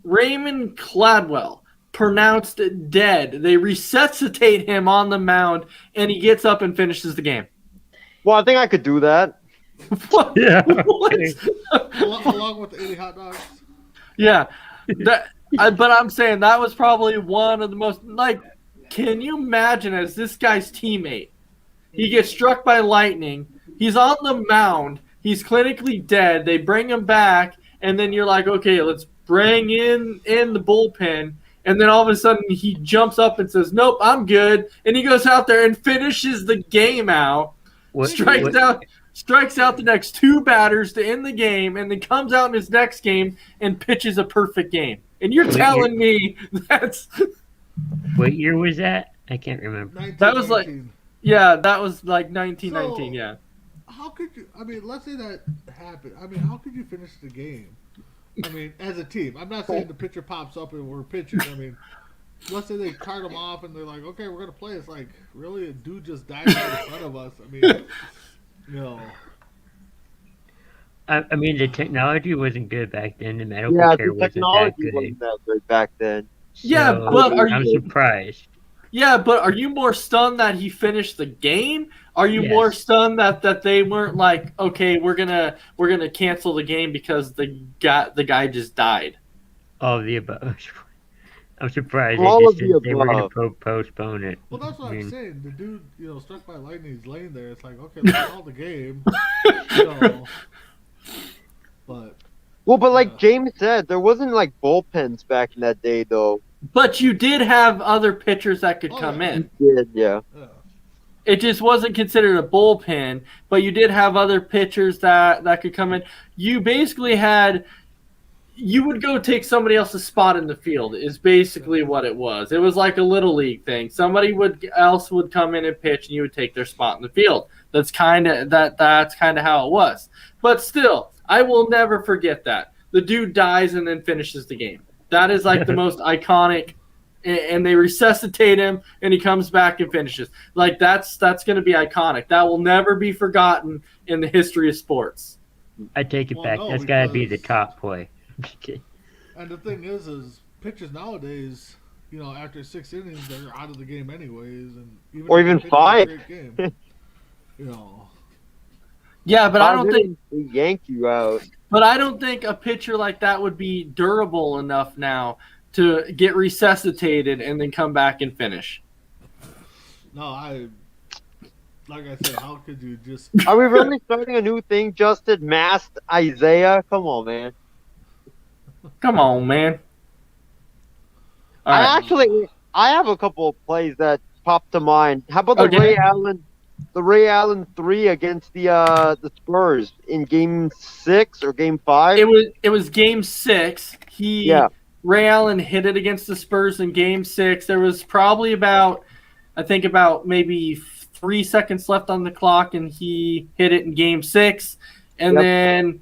Raymond Cladwell, pronounced dead. They resuscitate him on the mound, and he gets up and finishes the game. Well, I think I could do that. What? Yeah. What? Along with the 80 hot dogs. Yeah. But I'm saying that was probably one of the most, like, can you imagine as this guy's teammate? He gets struck by lightning. He's on the mound. He's clinically dead. They bring him back, and then you're like, okay, let's bring in the bullpen. And then all of a sudden he jumps up and says, "Nope, I'm good." And he goes out there and finishes the game out. Strikes out the next two batters to end the game, and then comes out in his next game and pitches a perfect game. And you're telling me that's What year was that? I can't remember. That was like 1919. yeah, that was like 1919. Yeah. How could you? I mean, let's say that happened. I mean, how could you finish the game? I mean, as a team. I'm not saying the pitcher pops up and we're pitching. I mean, let's say they cart him off and they're like, "Okay, we're gonna play." It's like, really, a dude just died right in front of us. I mean, you know. I mean, the technology wasn't good back then. The medical Yeah, care the wasn't that technology good. wasn't that good back then. Yeah, So, but I'm surprised. Yeah, but are you more stunned that he finished the game? Are you Yes. more stunned that they weren't like, okay, we're gonna cancel the game because the guy just died? All of the above. I'm surprised All they of just the didn't, they were going above. to postpone it. Well, that's what I I'm mean, saying. The dude, struck by lightning, he's laying there. It's like, okay, let's call the game. You know. But Well, but like Yeah. James said, there wasn't like bullpens back in that day, though. But you did have other pitchers that could come yeah. in. Yeah. yeah. It just wasn't considered a bullpen, but you did have other pitchers that could come in. You basically had you would go take somebody else's spot in the field is basically what it was. It was like a little league thing. Somebody else would come in and pitch, and you would take their spot in the field. That's kind of how it was. But still, I will never forget that the dude dies and then finishes the game. That is like the most iconic. And they resuscitate him, and he comes back and finishes. Like that's going to be iconic. That will never be forgotten in the history of sports. I take it Well, back. no, That's got to be the because- top play. Just kidding. And the thing is pitchers nowadays, after 6 innings, they're out of the game anyways, and Or if even they pitch a 5. great game, Yeah, but I don't think. They yank you out. But I don't think a pitcher like that would be durable enough now to get resuscitated and then come back and finish. No, like I said, how could you just? Are we really starting a new thing, Justin? Masked Isaiah? Come on, man. Come on, man. All right. I have a couple of plays that popped to mind. How about the Okay. Ray Allen 3 against the Spurs in Game 6 or Game 5? It was Game 6. Ray Allen hit it against the Spurs in Game 6. There was probably about maybe 3 seconds left on the clock, and he hit it in Game 6. And then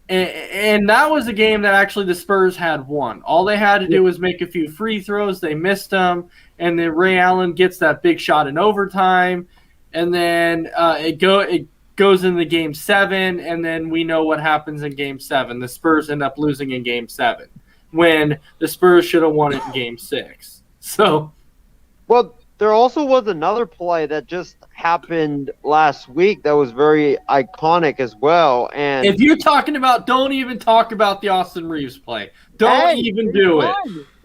and that was a game that actually the Spurs had won. All they had to do was make a few free throws. They missed them, and then Ray Allen gets that big shot in overtime, and then it goes into Game 7, and then we know what happens in Game 7. The Spurs end up losing in Game 7 when the Spurs should have won it in Game 6. So, well, there also was another play that just happened last week that was very iconic as well. And if you're talking about, don't even talk about the Austin Reeves play. Don't even do it.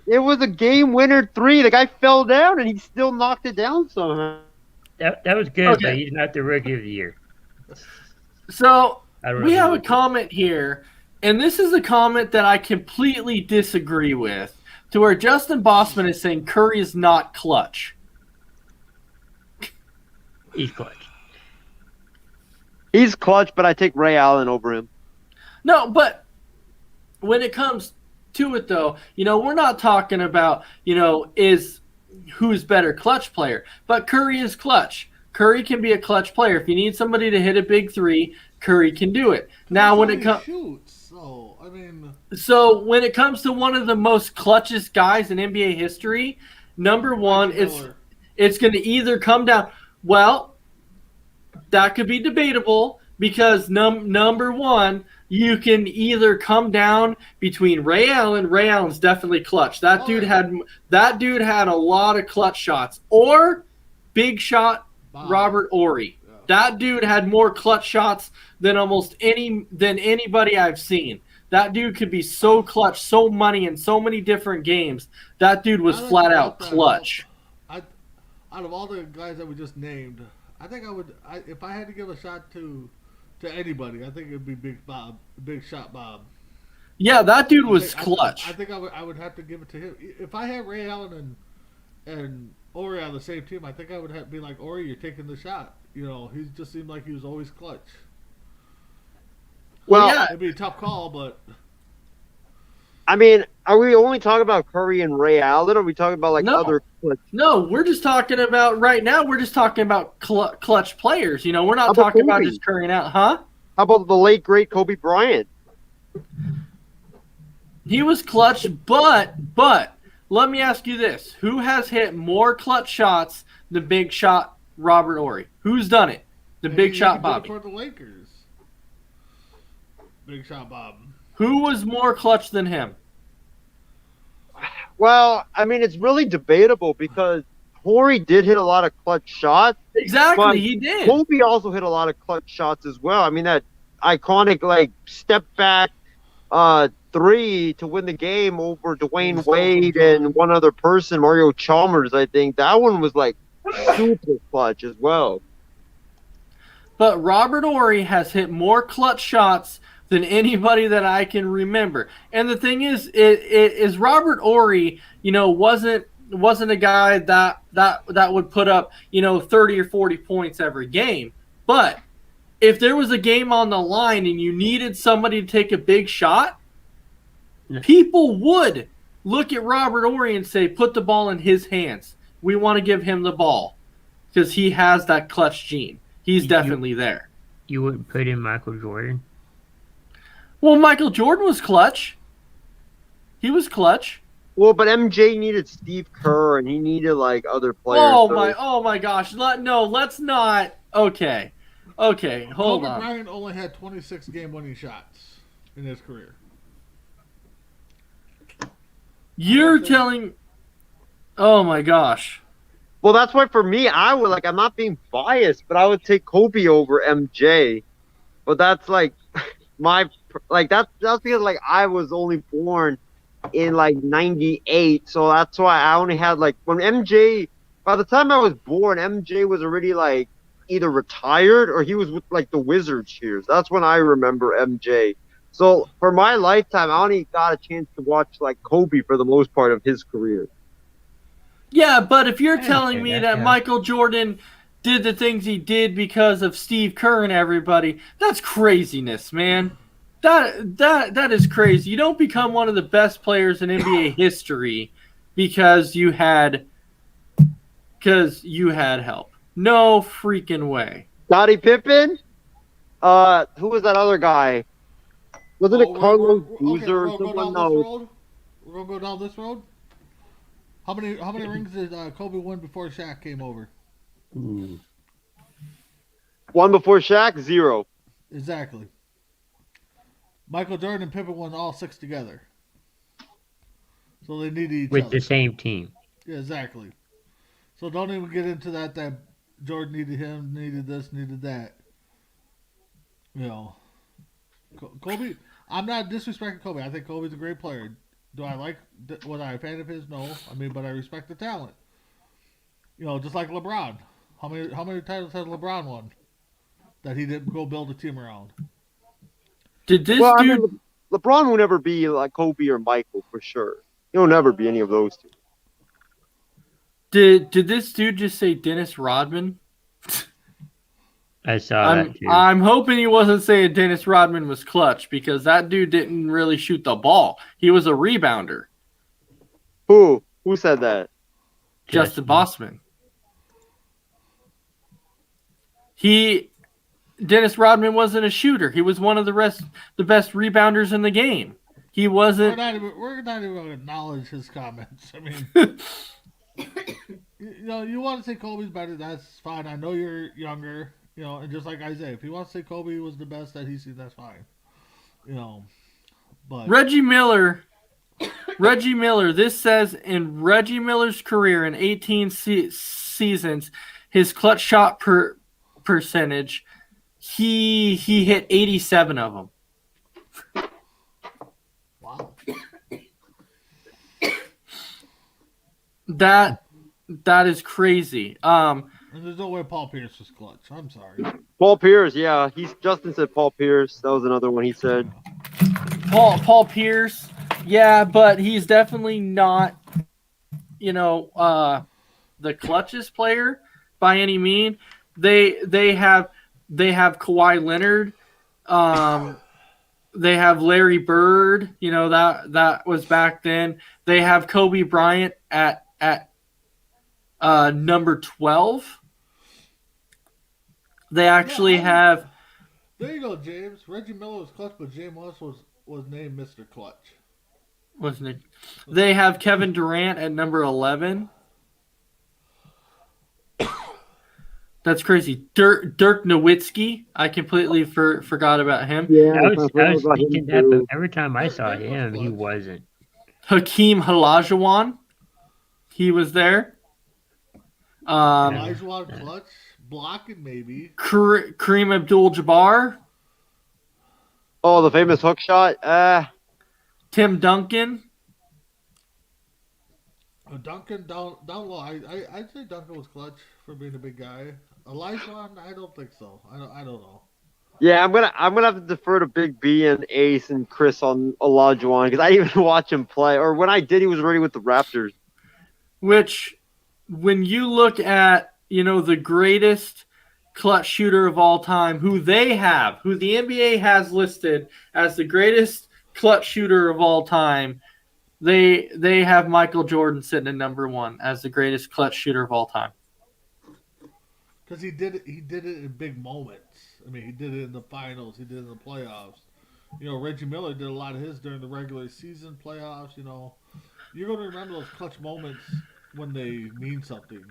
It was a game winner 3. The guy fell down and he still knocked it down somehow. That was good, Okay. but he's not the rookie of the year. So I don't we know. have a comment here, and this is a comment that I completely disagree with, to where Justin Bossman is saying Curry is not clutch. He's clutch. He's clutch, but I take Ray Allen over him. No, but when it comes to it, though, we're not talking about, is who's better clutch player. But Curry is clutch. Curry can be a clutch player. If you need somebody to hit a big three, Curry can do it. Now, when it comes, so when it comes to one of the most clutchest guys in NBA history, number one, it's going to either come down. Well, that could be debatable because number one, you can either come down between Ray Allen. Ray Allen's definitely clutch. That dude had a lot of clutch shots. Or big shot Robert Horry. Yeah. That dude had more clutch shots than anybody I've seen. That dude could be so clutch, so money in so many different games. That dude was flat out clutch. Out of all the guys that we just named, I think if I had to give a shot to anybody, I think it would be Big Shot Bob. Yeah, that dude was clutch. I think I would have to give it to him. If I had Ray Allen and Horry on the same team, I think I would be like, Horry, you're taking the shot. He just seemed like he was always clutch. Well, yeah. It'd be a tough call, but I mean, are we only talking about Curry and Ray Allen, or are we talking about other clutch? No, we're just talking about right now. We're just talking about clutch players. We're not talking about just Curry and Allen, huh? How about the late great Kobe Bryant? He was clutch, but let me ask you this: who has hit more clutch shots than Big Shot Robert Horry? Who's done it? The Big Shot Bobby. For the Lakers. Big Shot Bob. Who was more clutch than him? Well, I mean, it's really debatable because Horry did hit a lot of clutch shots. Exactly, he did. Kobe also hit a lot of clutch shots as well. I mean, that iconic step back three to win the game over Dwayne Wade and one other person, Mario Chalmers, I think. That one was super clutch as well. But Robert Horry has hit more clutch shots than anybody that I can remember. And the thing is Robert Horry, wasn't a guy that would put up, 30 or 40 points every game. But if there was a game on the line and you needed somebody to take a big shot, people would look at Robert Horry and say, put the ball in his hands. We want to give him the ball because he has that clutch gene. He's definitely there. You wouldn't put in Michael Jordan? Well, Michael Jordan was clutch. He was clutch. Well, but MJ needed Steve Kerr and he needed other players. Oh my gosh. Let's not. Okay, hold on. Kobe Bryant only had 26 game-winning shots in his career. You're telling. Oh my gosh. Well, that's why for me, I would I'm not being biased, but I would take Kobe over MJ. But that's my that's because I was only born in 98, so that's why I only had when MJ. By the time I was born, MJ was already either retired or he was with the Wizards years. That's when I remember MJ. So for my lifetime, I only got a chance to watch Kobe for the most part of his career. Yeah, but if you're telling me that Michael Jordan did the things he did because of Steve Kerr and everybody, that's craziness, man. That is crazy. You don't become one of the best players in NBA history because you had help. No freaking way. Scottie Pippen? Who was that other guy? Wasn't it Carlos Boozer or someone? No. We're gonna go down this road. How many rings did Kobe win before Shaq came over? One before Shaq, 0. Exactly. Michael Jordan and Pippen won all 6 together. So they needed each other. With the same team. Yeah, exactly. So don't even get into that Jordan needed him, needed this, needed that. Kobe, I'm not disrespecting Kobe. I think Kobe's a great player. Do I was I a fan of his? No. But I respect the talent. Just like LeBron. How many titles has LeBron won that he didn't go build a team around? Did this dude... LeBron will never be like Kobe or Michael for sure. He'll never be any of those two. Did this dude just say Dennis Rodman? I saw that too. I'm hoping he wasn't saying Dennis Rodman was clutch because that dude didn't really shoot the ball. He was a rebounder. Who said that? Justin Bossman. Dennis Rodman wasn't a shooter. He was one of the best rebounders in the game. He wasn't. We're not even going to acknowledge his comments. I mean, you want to say Kobe's better, that's fine. I know you're younger, and just like Isaiah, if he wants to say Kobe was the best that he's seen, that's fine. But Reggie Miller, this says in Reggie Miller's career in 18 seasons, his clutch shot percentage, he hit 87 of them. wow. That is crazy. And there's no way Paul Pierce was clutch. I'm sorry. Paul Pierce, yeah. Justin said Paul Pierce. That was another one he said. Paul Pierce, yeah, but he's definitely not, the clutchest player by any mean. They have Kawhi Leonard. They have Larry Bird. That was back then. They have Kobe Bryant at number 12. They actually have. There you go, James. Reggie Miller was clutch, but James West was named Mr. Clutch. Wasn't it? They have Kevin Durant at number 11. That's crazy. Dirk Nowitzki. I completely forgot about him. Yeah, I was thinking that, but every time I saw him, he wasn't. Hakeem Olajuwon. He was there. Olajuwon clutch, blocking maybe. Kareem Abdul-Jabbar. Oh, the famous hook shot. Tim Duncan. Duncan down low. I'd say Duncan was clutch for being a big guy. Olajuwon, I don't think so. I don't know. Yeah, I'm gonna have to defer to Big B and Ace and Chris on Olajuwon because I didn't even watch him play. Or when I did, he was already with the Raptors. Which, when you look at the greatest clutch shooter of all time, who the NBA has listed as the greatest clutch shooter of all time, they have Michael Jordan sitting at number 1 as the greatest clutch shooter of all time. Because he did it in big moments. I mean, he did it in the finals. He did it in the playoffs. Reggie Miller did a lot of his during the regular season playoffs. You're going to remember those clutch moments when they mean something.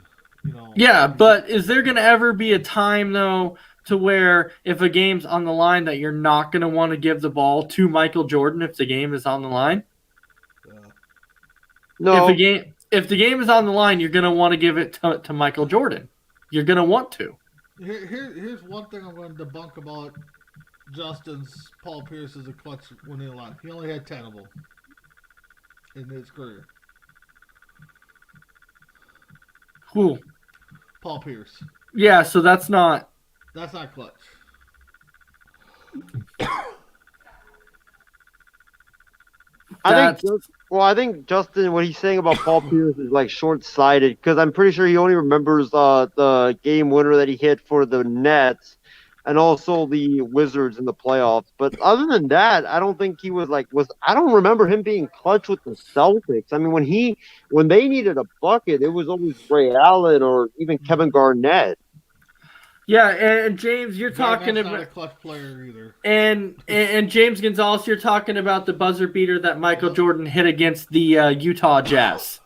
Yeah, but is there going to ever be a time, though, to where if a game's on the line that you're not going to want to give the ball to Michael Jordan if the game is on the line? No. If the game is on the line, you're going to want to give it to Michael Jordan. You're going to want to. Here's one thing I'm going to debunk about Justin's Paul Pierce as a clutch winning line. He only had 10 of them in his career. Who? Paul Pierce. Yeah, so that's not clutch. I think Justin, what he's saying about Paul Pierce is like short-sighted because I'm pretty sure he only remembers the game winner that he hit for the Nets and also the Wizards in the playoffs. But other than that, I don't think he I don't remember him being clutch with the Celtics. I mean, when they needed a bucket, it was always Ray Allen or even Kevin Garnett. Yeah, and James, you're talking about not a clutch player either. And James Gonzalez, you're talking about the buzzer beater that Michael Jordan hit against the Utah Jazz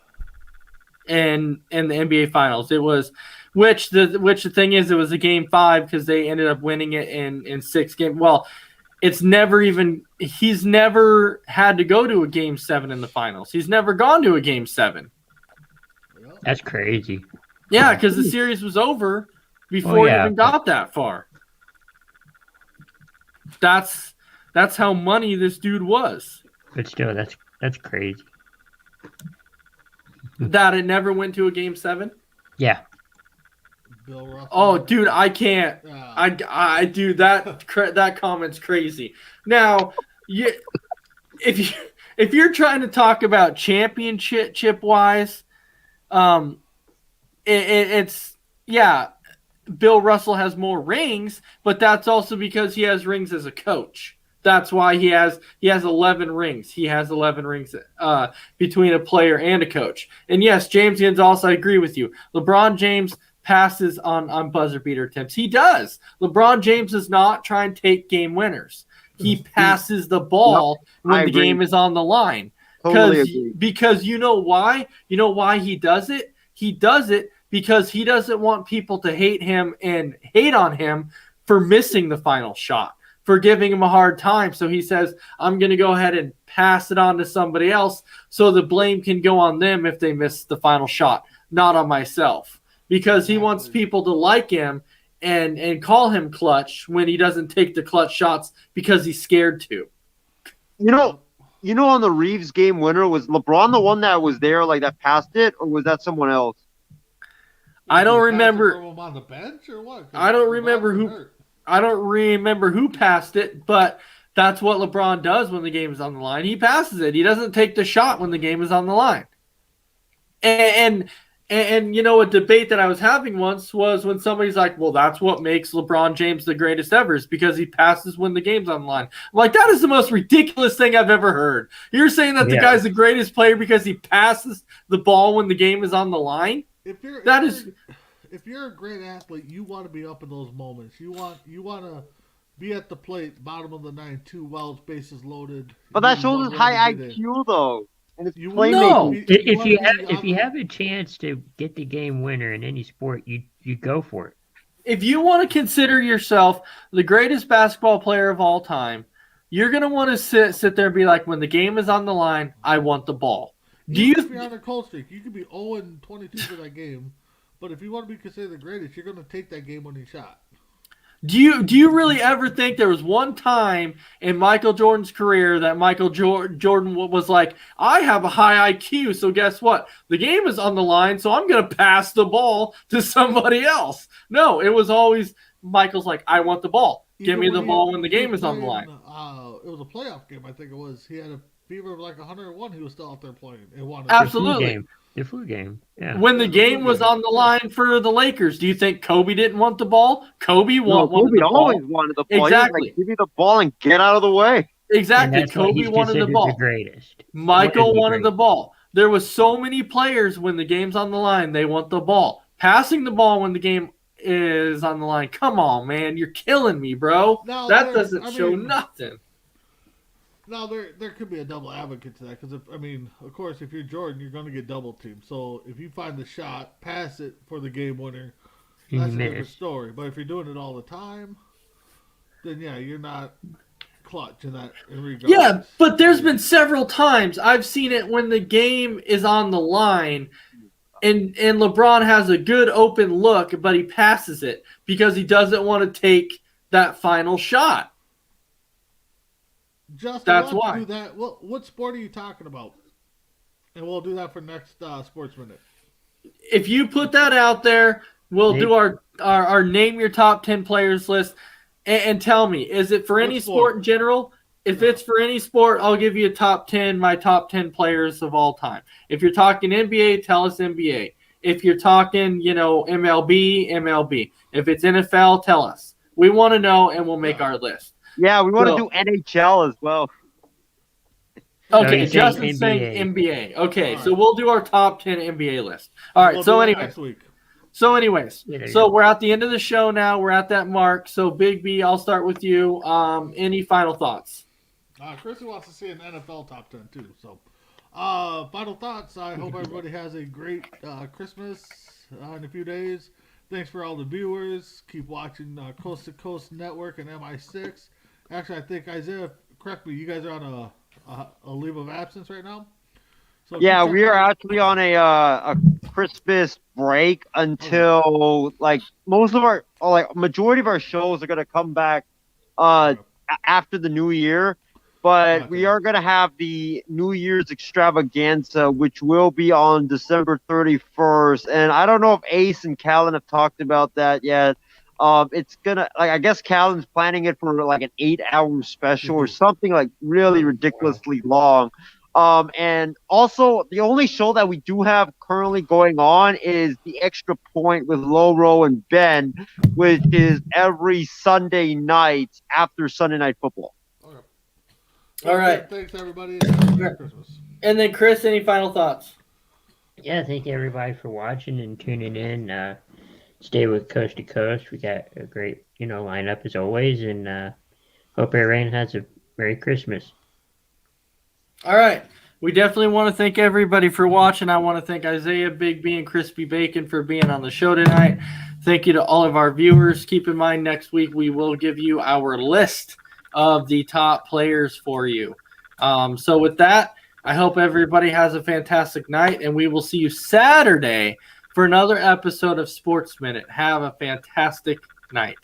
in the NBA Finals. It was which the thing is, it was a game 5 because they ended up winning it in 6 games. Well, he's never had to go to a game 7 in the finals. He's never gone to a game 7. That's crazy. Yeah, because the series was over before he even got that far. That's how money this dude was. But still, that's crazy. That it never went to a game 7? Yeah. Bill Russell. Oh, dude, I can't. I do that comment's crazy. Now, if you're trying to talk about championship wise, it's Bill Russell has more rings, but that's also because he has rings as a coach. That's why he has 11 rings. He has 11 rings between a player and a coach. And yes, James Gonzalez, I agree with you. LeBron James passes on buzzer beater attempts. He does. LeBron James does not try and take game winners. He passes the ball when the game is on the line. Because you know why? You know why he does it? He does it because he doesn't want people to hate him and hate on him for missing the final shot, for giving him a hard time. So he says, I'm going to go ahead and pass it on to somebody else so the blame can go on them if they miss the final shot, not on myself. Because he wants people to like him and call him clutch when he doesn't take the clutch shots because he's scared to. You know, on the Reeves game winner, was LeBron the one that was there, like that passed it, or was that someone else? I don't remember. Him on the bench or what? I don't remember who. I don't remember who passed it, but that's what LeBron does when the game is on the line. He passes it. He doesn't take the shot when the game is on the line. And you know, a debate that I was having once was when somebody's like, well, that's what makes LeBron James the greatest ever, is because he passes when the game's on the line. I'm like, that is the most ridiculous thing I've ever heard. You're saying that the guy's the greatest player because he passes the ball when the game is on the line? If you're a great athlete, you want to be up in those moments. You want to be at the plate, bottom of the 9-2, while bases loaded. But that shows us high IQ, though. And it's playmaking. If you have a chance to get the game winner in any sport, you go for it. If you want to consider yourself the greatest basketball player of all time, you're going to want to sit there and be like, when the game is on the line, I want the ball. If you're on a cold streak, you could be 0-22 for that game, but if you want to be considered the greatest, you're going to take that game-winning shot. Do you really ever think there was one time in Michael Jordan's career that Michael Jordan was like, I have a high IQ, so guess what? The game is on the line, so I'm going to pass the ball to somebody else. No, it was always Michael's like, I want the ball. Give me the ball when the game is on the line. It was a playoff game, I think it was. He had a fever of like 101. He was still out there playing. Absolutely. The flu game. Yeah. When the game was on the line for the Lakers, do you think Kobe didn't want the ball? Kobe always wanted the ball. Exactly. Like, give me the ball and get out of the way. Exactly. Kobe wanted the ball. The greatest. Michael wanted the ball. There was so many players when the game's on the line, they want the ball. Passing the ball when the game is on the line. Come on, man. You're killing me, bro. That doesn't show nothing. Now, there could be a double advocate to that because, of course, if you're Jordan, you're going to get double teamed. So if you find the shot, pass it for the game winner, that's a different story. But if you're doing it all the time, then, yeah, you're not clutch in regard. Yeah, but there's been several times I've seen it when the game is on the line and LeBron has a good open look, but he passes it because he doesn't want to take that final shot. Justin, that's why. Do that. What sport are you talking about? And we'll do that for next Sports Minute. If you put that out there, we'll do our name your top 10 players list and tell me, is it for any sport in general? If it's for any sport, I'll give you my top 10 players of all time. If you're talking NBA, tell us NBA. If you're talking, MLB, MLB. If it's NFL, tell us. We want to know, and we'll make our list. Yeah, we want to do NHL as well. Okay, Justin's saying NBA. Okay, so we'll do our top 10 NBA list. All right, so anyway. Next week. So anyways, we're at the end of the show now. We're at that mark. So Big B, I'll start with you. Any final thoughts? Chrissy wants to see an NFL top 10 too. So final thoughts. I hope everybody has a great Christmas in a few days. Thanks for all the viewers. Keep watching Coast to Coast Network and MI6. Actually, I think, Isaiah, correct me, you guys are on a leave of absence right now? So yeah, we are actually on a Christmas break until, majority of our shows are going to come back after the new year. But we are going to have the New Year's extravaganza, which will be on December 31st. And I don't know if Ace and Callan have talked about that yet. It's going to, I guess Callan's planning it for an 8-hour special or something really ridiculously long. And also, the only show that we do have currently going on is The Extra Point with Loro and Ben, which is every Sunday night after Sunday Night Football. Okay. All right. Thanks, everybody. And Merry Christmas. And then, Chris, any final thoughts? Yeah, thank you everybody for watching and tuning in. Stay with Coast to Coast. We got a great, lineup as always, and hope everyone has a Merry Christmas. All right. We definitely want to thank everybody for watching. I want to thank Isaiah, Big B, and Crispy Bacon for being on the show tonight. Thank you to all of our viewers. Keep in mind, next week we will give you our list of the top players for you. So with that, I hope everybody has a fantastic night, and we will see you Saturday for another episode of Sports Minute. Have a fantastic night.